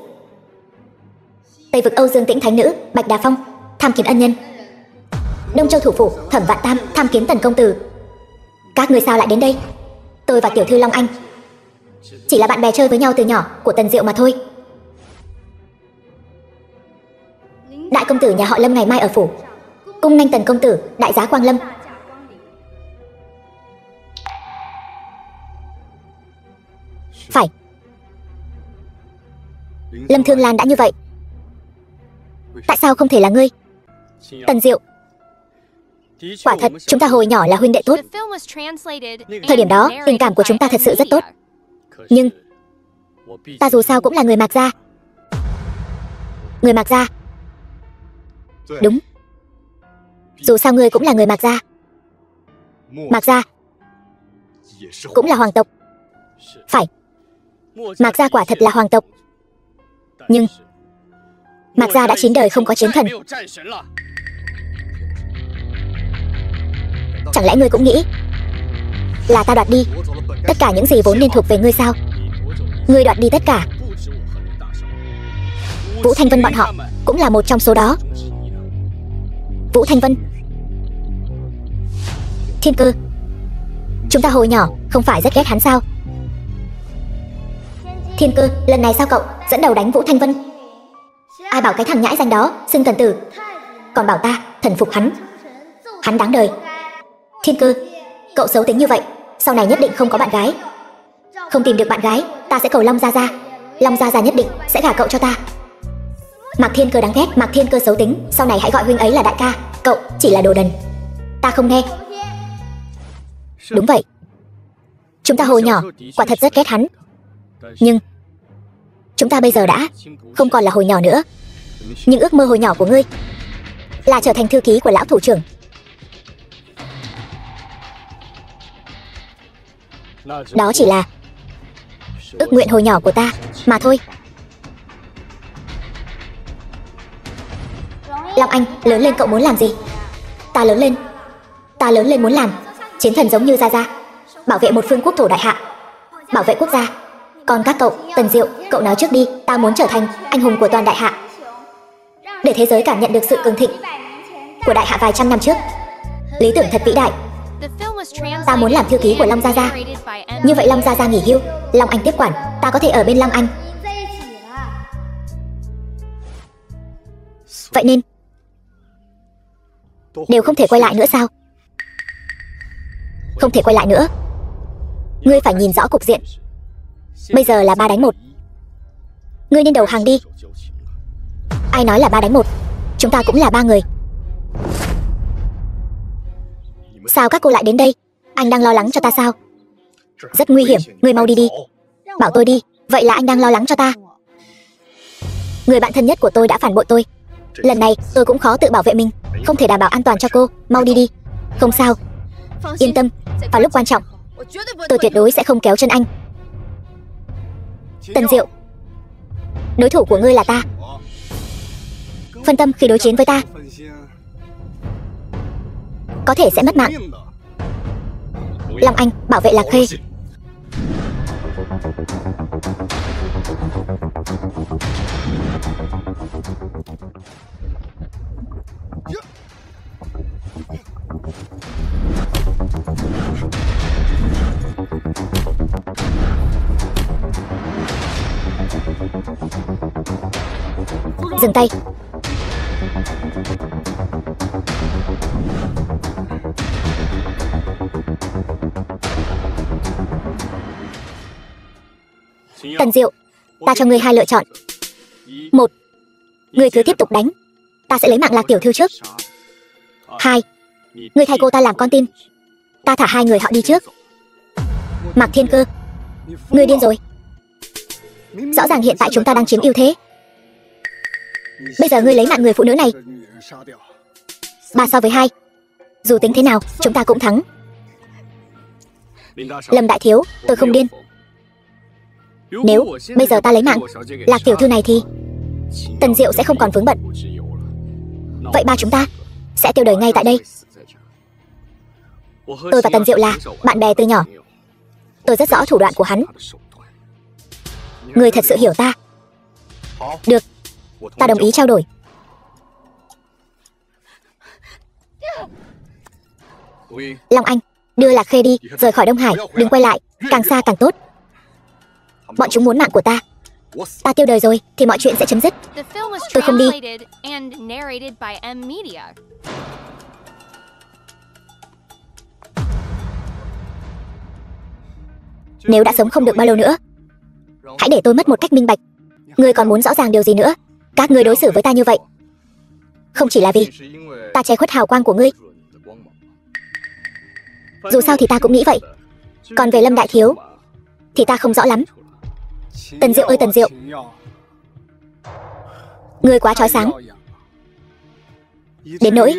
Tây vực Âu Dương Tĩnh Thánh Nữ Bạch Đà Phong tham kiến ân nhân. Đông Châu thủ phủ Thẩm Vạn Tam tham kiến Tần công tử. Các người sao lại đến đây? Tôi và tiểu thư Long Anh chỉ là bạn bè chơi với nhau từ nhỏ của Tần Diệu mà thôi. Đại công tử nhà họ Lâm ngày mai ở phủ, cung nghênh Tần công tử đại giá quang lâm. Phải. Lâm Thương Lan đã như vậy, tại sao không thể là ngươi? Tần Diệu, quả thật chúng ta hồi nhỏ là huynh đệ tốt. Thời điểm đó tình cảm của chúng ta thật sự rất tốt. Nhưng ta dù sao cũng là người Mạc Gia. Người Mạc Gia. Đúng, dù sao ngươi cũng là người Mạc Gia. Mạc Gia cũng là hoàng tộc. Phải, Mạc Gia quả thật là hoàng tộc. Nhưng Mạc Gia đã 9 đời không có chiến thần. Chẳng lẽ ngươi cũng nghĩ là ta đoạt đi tất cả những gì vốn nên thuộc về ngươi sao? Ngươi đoạt đi tất cả. Vũ Thanh Vân bọn họ cũng là một trong số đó. Vũ Thanh Vân, Thiên Cơ, chúng ta hồi nhỏ không phải rất ghét hắn sao? Thiên Cơ, lần này sao cậu dẫn đầu đánh Vũ Thanh Vân? Ai bảo cái thằng nhãi danh đó xưng thần tử, còn bảo ta thần phục hắn. Hắn đáng đời. Thiên Cơ, cậu xấu tính như vậy, sau này nhất định không có bạn gái. Không tìm được bạn gái, ta sẽ cầu Long Gia Gia. Long Gia Gia nhất định sẽ gả cậu cho ta. Mạc Thiên Cơ đáng ghét, Mạc Thiên Cơ xấu tính, sau này hãy gọi huynh ấy là đại ca. Cậu chỉ là đồ đần. Ta không nghe. Đúng vậy, chúng ta hồi nhỏ quả thật rất ghét hắn. Nhưng chúng ta bây giờ đã không còn là hồi nhỏ nữa. Nhưng ước mơ hồi nhỏ của ngươi là trở thành thư ký của lão thủ trưởng. Đó chỉ là ước nguyện hồi nhỏ của ta mà thôi. Long Anh, lớn lên cậu muốn làm gì? Ta lớn lên muốn làm chiến thần giống như Gia Gia, bảo vệ một phương quốc thổ đại hạ, bảo vệ quốc gia. Còn các cậu, Tần Diệu, cậu nói trước đi. Ta muốn trở thành anh hùng của toàn đại hạ, để thế giới cảm nhận được sự cường thịnh của đại hạ vài trăm năm trước. Lý tưởng thật vĩ đại. Ta muốn làm thư ký của Long Gia Gia. Như vậy Long Gia Gia nghỉ hưu, Long Anh tiếp quản, ta có thể ở bên Long Anh. Vậy nên đều không thể quay lại nữa sao? Không thể quay lại nữa. Ngươi phải nhìn rõ cục diện. Bây giờ là 3 đánh 1. Ngươi nên đầu hàng đi. Ai nói là 3 đánh 1? Chúng ta cũng là 3 người. Sao các cô lại đến đây? Anh đang lo lắng cho ta sao? Rất nguy hiểm, ngươi mau đi đi. Bảo tôi đi. Vậy là anh đang lo lắng cho ta. Người bạn thân nhất của tôi đã phản bội tôi. Lần này tôi cũng khó tự bảo vệ mình, không thể đảm bảo an toàn cho cô. Mau đi đi. Không sao, yên tâm, vào lúc quan trọng tôi tuyệt đối sẽ không kéo chân anh. Tần Diệu, đối thủ của ngươi là ta. Phân tâm khi đối chiến với ta có thể sẽ mất mạng. Long Anh, bảo vệ Lạc Khê. Dừng tay. Tần Diệu, ta cho ngươi hai lựa chọn. Một, ngươi cứ tiếp tục đánh, ta sẽ lấy mạng Lạc tiểu thư trước. Hai, ngươi thay cô ta làm con tin, ta thả hai người họ đi trước. Mạc Thiên Cơ, ngươi điên rồi. Rõ ràng hiện tại chúng ta đang chiếm ưu thế. Bây giờ ngươi lấy mạng người phụ nữ này. 3 so với 2. Dù tính thế nào, chúng ta cũng thắng. Lâm đại thiếu, tôi không điên. Nếu bây giờ ta lấy mạng Lạc tiểu thư này thì Tần Diệu sẽ không còn vướng bận. Vậy ba chúng ta sẽ tiêu đời ngay tại đây. Tôi và Tần Diệu là bạn bè từ nhỏ. Tôi rất rõ thủ đoạn của hắn. Ngươi thật sự hiểu ta. Được, ta đồng ý trao đổi. Long Anh, đưa Lạc Khê đi, rời khỏi Đông Hải, đừng quay lại, càng xa càng tốt. Bọn chúng muốn mạng của ta. Ta tiêu đời rồi thì mọi chuyện sẽ chấm dứt. Tôi không đi. Nếu đã sống không được bao lâu nữa, hãy để tôi mất một cách minh bạch. Ngươi còn muốn rõ ràng điều gì nữa? Các ngươi đối xử với ta như vậy không chỉ là vì ta che khuất hào quang của ngươi. Dù sao thì ta cũng nghĩ vậy. Còn về Lâm đại thiếu thì ta không rõ lắm. Tần Diệu ơi Tần Diệu, ngươi quá chói sáng. Đến nỗi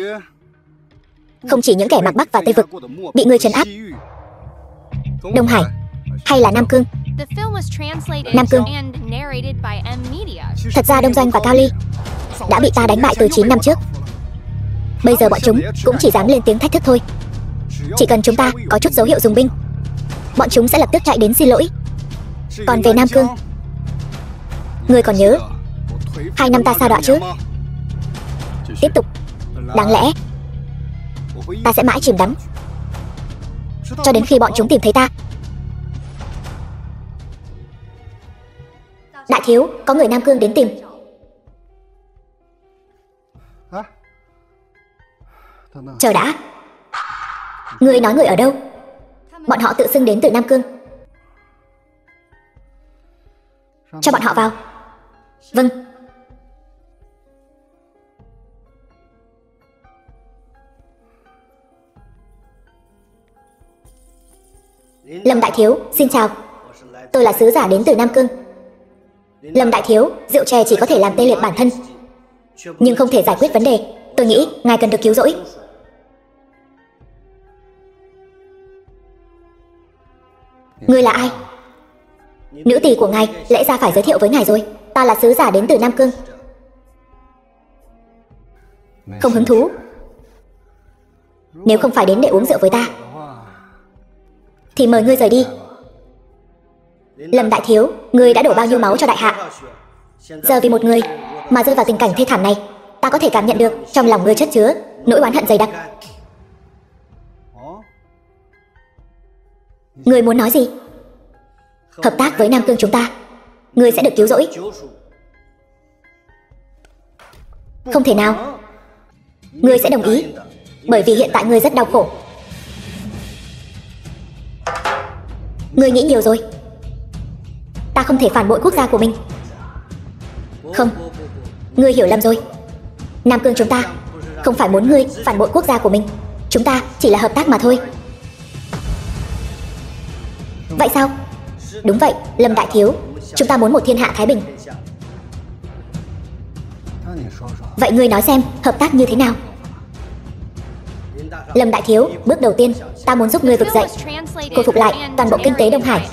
không chỉ những kẻ mặc Bắc và Tây vực bị ngươi trấn áp. Đông Hải hay là Nam Cương? Nam Cương. Thật ra Đông Doanh và Cao Ly đã bị ta đánh bại từ 9 năm trước. Bây giờ bọn chúng cũng chỉ dám lên tiếng thách thức thôi. Chỉ cần chúng ta có chút dấu hiệu dùng binh, bọn chúng sẽ lập tức chạy đến xin lỗi. Còn về Nam Cương, ngươi còn nhớ 2 năm ta sa đọa chứ? Tiếp tục. Đáng lẽ ta sẽ mãi chìm đắm cho đến khi bọn chúng tìm thấy ta. Đại thiếu, có người Nam Cương đến tìm. Chờ đã. Ngươi nói người ở đâu? Bọn họ tự xưng đến từ Nam Cương. Cho bọn họ vào. Vâng. Lâm đại thiếu, xin chào. Tôi là sứ giả đến từ Nam Cương. Lâm đại thiếu, rượu chè chỉ có thể làm tê liệt bản thân, nhưng không thể giải quyết vấn đề. Tôi nghĩ ngài cần được cứu rỗi. Ngươi là ai? Nữ tỳ của ngài lẽ ra phải giới thiệu với ngài rồi. Ta là sứ giả đến từ Nam Cương. Không hứng thú. Nếu không phải đến để uống rượu với ta thì mời ngươi rời đi. Lâm đại thiếu, ngươi đã đổ bao nhiêu máu cho đại hạ. Giờ vì một người mà rơi vào tình cảnh thê thảm này, ta có thể cảm nhận được trong lòng ngươi chất chứa nỗi oán hận dày đặc. Ngươi muốn nói gì? Hợp tác với Nam Cương chúng ta, ngươi sẽ được cứu rỗi. Không thể nào. Ngươi sẽ đồng ý, bởi vì hiện tại ngươi rất đau khổ. Ngươi nghĩ nhiều rồi. Ta không thể phản bội quốc gia của mình. Không, ngươi hiểu lầm rồi. Nam Cương chúng ta không phải muốn ngươi phản bội quốc gia của mình. Chúng ta chỉ là hợp tác mà thôi. Vậy sao? Đúng vậy, Lâm đại thiếu, chúng ta muốn một thiên hạ thái bình. Vậy ngươi nói xem, hợp tác như thế nào? Lâm đại thiếu, bước đầu tiên, ta muốn giúp ngươi vực dậy, khôi phục lại toàn bộ kinh tế Đông Hải.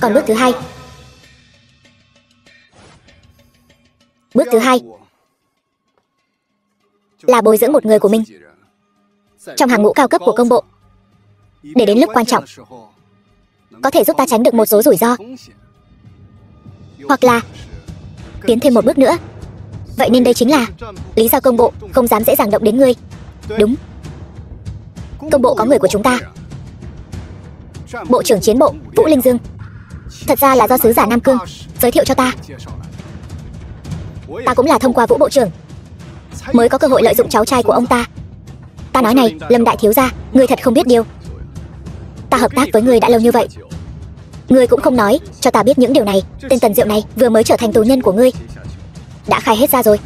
Còn bước thứ hai? Bước thứ hai là bồi dưỡng một người của mình trong hàng ngũ cao cấp của công bộ, để đến lúc quan trọng có thể giúp ta tránh được một số rủi ro, hoặc là tiến thêm một bước nữa. Vậy nên đây chính là lý do công bộ không dám dễ dàng động đến ngươi. Đúng, công bộ có người của chúng ta. Bộ trưởng chiến bộ Vũ Linh Dương thật ra là do sứ giả Nam Cương giới thiệu cho ta. ta cũng là thông qua Vũ bộ trưởng mới có cơ hội lợi dụng cháu trai của ông ta. Ta nói này, Lâm đại thiếu gia, ngươi thật không biết điều. Ta hợp tác với ngươi đã lâu như vậy, ngươi cũng không nói cho ta biết những điều này. Tên Tần Diệu này vừa mới trở thành tù nhân của ngươi, đã khai hết ra rồi.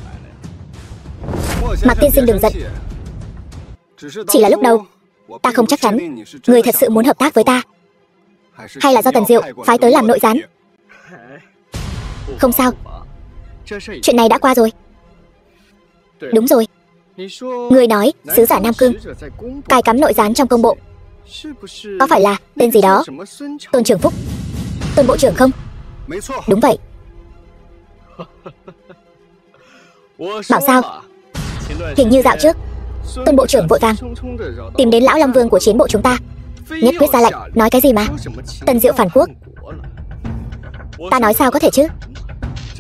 Mạc tiên sinh đừng giận, chỉ là lúc đầu ta không chắc chắn ngươi thật sự muốn hợp tác với ta, hay là do Tần Diệu phái tới làm nội gián. Không sao, chuyện này đã qua rồi. Đúng rồi, ngươi nói sứ giả Nam Cương cài cắm nội gián trong công bộ, có phải là tên gì đó Tôn Trường Phúc, Tôn bộ trưởng không? Đúng vậy. Bảo sao? Hình như dạo trước Tôn bộ trưởng vội vàng tìm đến lão Long Vương của chiến bộ chúng ta, nhất quyết ra lệnh. Nói cái gì mà Tần Diệu phản quốc? Ta nói sao có thể chứ?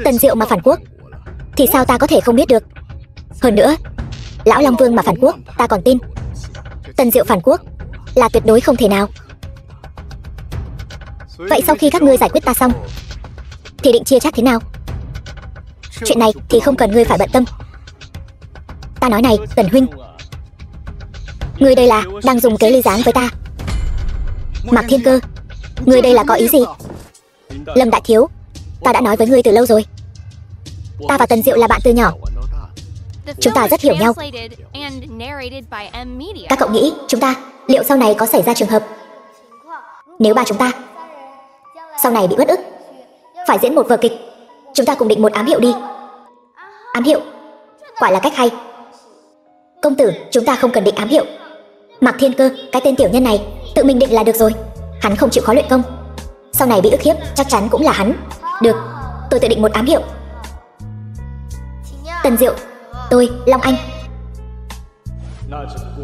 Tần Diệu mà phản quốc thì sao ta có thể không biết được? Hơn nữa, lão Long Vương mà phản quốc ta còn tin, Tần Diệu phản quốc là tuyệt đối không thể nào. Vậy sau khi các ngươi giải quyết ta xong thì định chia chắc thế nào? Chuyện này thì không cần ngươi phải bận tâm. Ta nói này, Tần huynh, ngươi đây là đang dùng kế ly gián với ta. Mạc Thiên Cơ, ngươi đây là có ý gì? Lâm đại thiếu, ta đã nói với ngươi từ lâu rồi, ta và Tần Diệu là bạn từ nhỏ, chúng ta rất hiểu nhau. Các cậu nghĩ chúng ta liệu sau này có xảy ra trường hợp nếu ba chúng ta sau này bị uất ức phải diễn một vở kịch, chúng ta cùng định một ám hiệu đi. Ám hiệu? Quả là cách hay. Công tử, chúng ta không cần định ám hiệu. Mạc Thiên Cơ, cái tên tiểu nhân này tự mình định là được rồi. Hắn không chịu khó luyện công, sau này bị ức hiếp chắc chắn cũng là hắn. Được, tôi tự định một ám hiệu. Tần Diệu, tôi, Long Anh.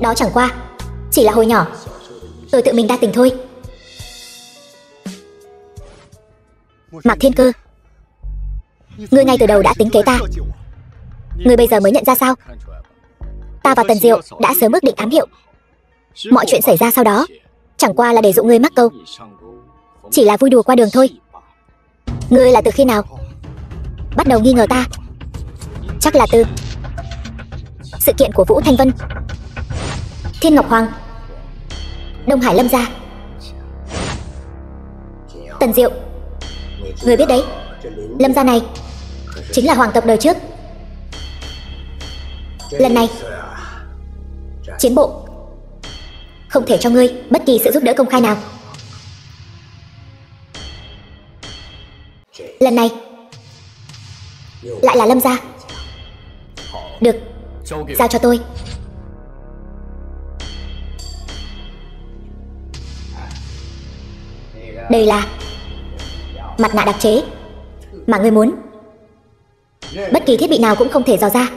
Đó chẳng qua chỉ là hồi nhỏ tôi tự mình đa tình thôi. Mạc Thiên Cơ, ngươi ngay từ đầu đã tính kế ta, ngươi bây giờ mới nhận ra sao? Ta và Tần Diệu đã sớm ước định ám hiệu. Mọi chuyện xảy ra sau đó chẳng qua là để dụ ngươi mắc câu, chỉ là vui đùa qua đường thôi. Ngươi là từ khi nào bắt đầu nghi ngờ ta? Chắc là từ sự kiện của Vũ Thanh Vân, Thiên Ngọc Hoàng, Đông Hải Lâm gia. Tần Diệu, ngươi biết đấy, Lâm gia này chính là hoàng tộc đời trước. Lần này chiến bộ không thể cho ngươi bất kỳ sự giúp đỡ công khai nào. Lần này lại là Lâm gia. Được, giao cho tôi. Đây là mặt nạ đặc chế mà ngươi muốn. Bất kỳ thiết bị nào cũng không thể dò ra,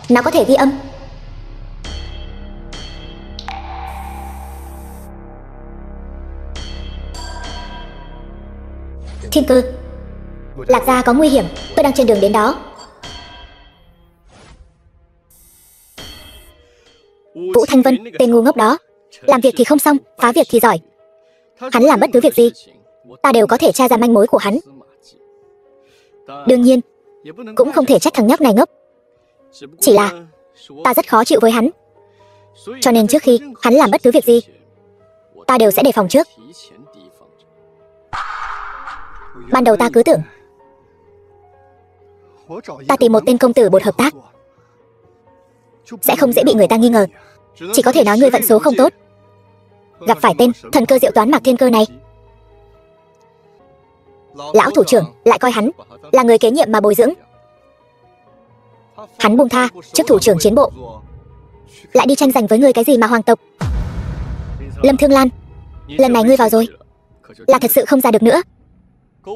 nó có thể ghi âm. Thiên Cơ, Lạc gia có nguy hiểm, tôi đang trên đường đến đó. Vũ Thanh Vân, tên ngu ngốc đó, làm việc thì không xong, phá việc thì giỏi. Hắn làm bất cứ việc gì ta đều có thể tra ra manh mối của hắn. Đương nhiên cũng không thể trách thằng nhóc này ngốc, chỉ là ta rất khó chịu với hắn, cho nên trước khi hắn làm bất cứ việc gì ta đều sẽ đề phòng trước. Ban đầu ta cứ tưởng ta tìm một tên công tử bột hợp tác sẽ không dễ bị người ta nghi ngờ, chỉ có thể nói ngươi vận số không tốt, gặp phải tên thần cơ diệu toán Mạc Thiên Cơ này. Lão thủ trưởng lại coi hắn là người kế nhiệm mà bồi dưỡng. Hắn buông tha chức thủ trưởng chiến bộ, lại đi tranh giành với ngươi cái gì mà hoàng tộc. Lâm Thương Lan, lần này ngươi vào rồi là thật sự không ra được nữa.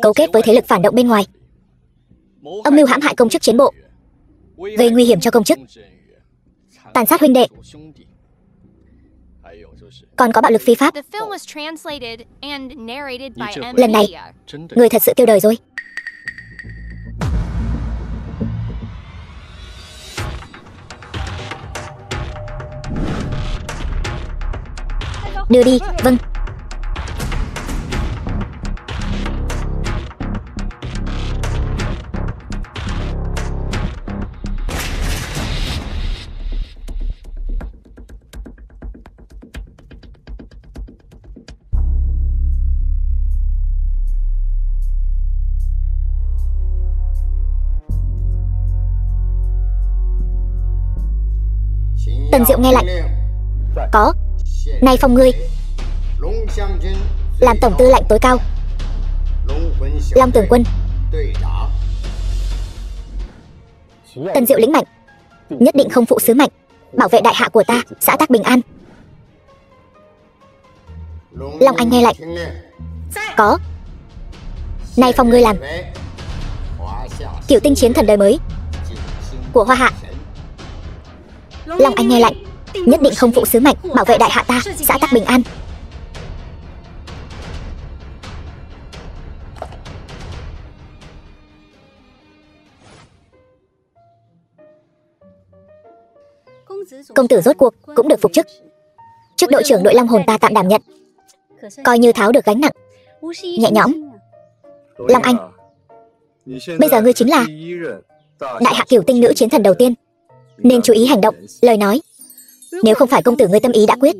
Cấu kết với thế lực phản động bên ngoài, âm mưu hãm hại công chức chiến bộ, gây nguy hiểm cho công chức, tàn sát huynh đệ, còn có bạo lực phi pháp. Lần này người thật sự tiêu đời rồi. Đưa đi, vâng. Tần Diệu nghe lạnh. Có. Nay phong ngươi làm tổng tư lệnh tối cao, Long Tường quân. Tần Diệu lĩnh mệnh, nhất định không phụ sứ mệnh, bảo vệ đại hạ của ta, xã tắc bình an. Long Anh nghe lệnh. Có. Nay phong ngươi làm Cửu tinh chiến thần đời mới của Hoa Hạ. Long Anh nghe lệnh, nhất định không phụ sứ mệnh, bảo vệ đại hạ ta, xã tắc bình an. Công tử rốt cuộc cũng được phục chức. Chức đội trưởng đội Long Hồn ta tạm đảm nhận, coi như tháo được gánh nặng, nhẹ nhõm. Long Anh, bây giờ ngươi chính là đại hạ cửu tinh nữ chiến thần đầu tiên, nên chú ý hành động, lời nói. Nếu không phải công tử ngươi tâm ý đã quyết,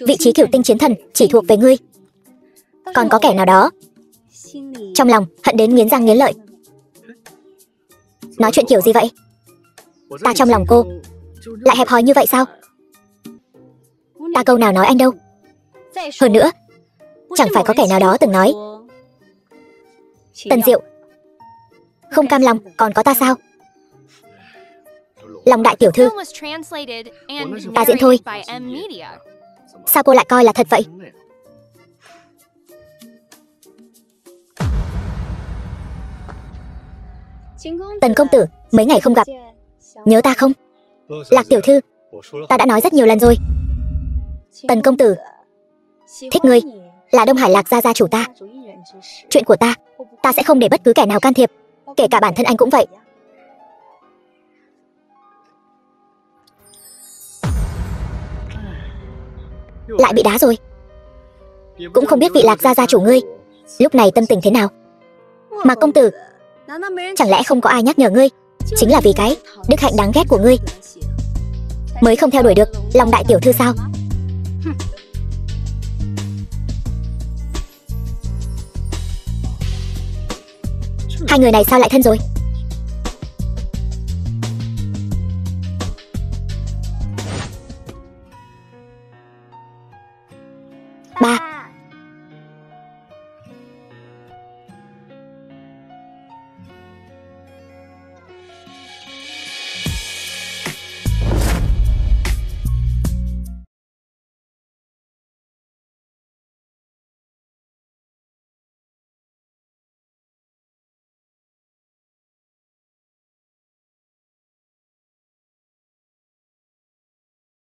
vị trí cửu tinh chiến thần chỉ thuộc về ngươi. Còn có kẻ nào đó trong lòng hận đến nghiến răng nghiến lợi. Nói chuyện kiểu gì vậy? Ta trong lòng cô lại hẹp hòi như vậy sao? Ta câu nào nói anh đâu. Hơn nữa, chẳng phải có kẻ nào đó từng nói Tần Diệu không cam lòng, còn có ta sao? Long đại tiểu thư, ta diễn thôi. Sao cô lại coi là thật vậy? Tần công tử, mấy ngày không gặp, nhớ ta không? Lạc tiểu thư, ta đã nói rất nhiều lần rồi. Tần công tử thích ngươi, là Đông Hải Lạc gia gia chủ ta. Chuyện của ta sẽ không để bất cứ kẻ nào can thiệp, kể cả bản thân anh cũng vậy. Lại bị đá rồi. Cũng không biết vị Lạc gia gia chủ ngươi lúc này tâm tình thế nào. Mà công tử, chẳng lẽ không có ai nhắc nhở ngươi, chính là vì cái đức hạnh đáng ghét của ngươi mới không theo đuổi được Long đại tiểu thư sao? Hai người này sao lại thân rồi? Ba,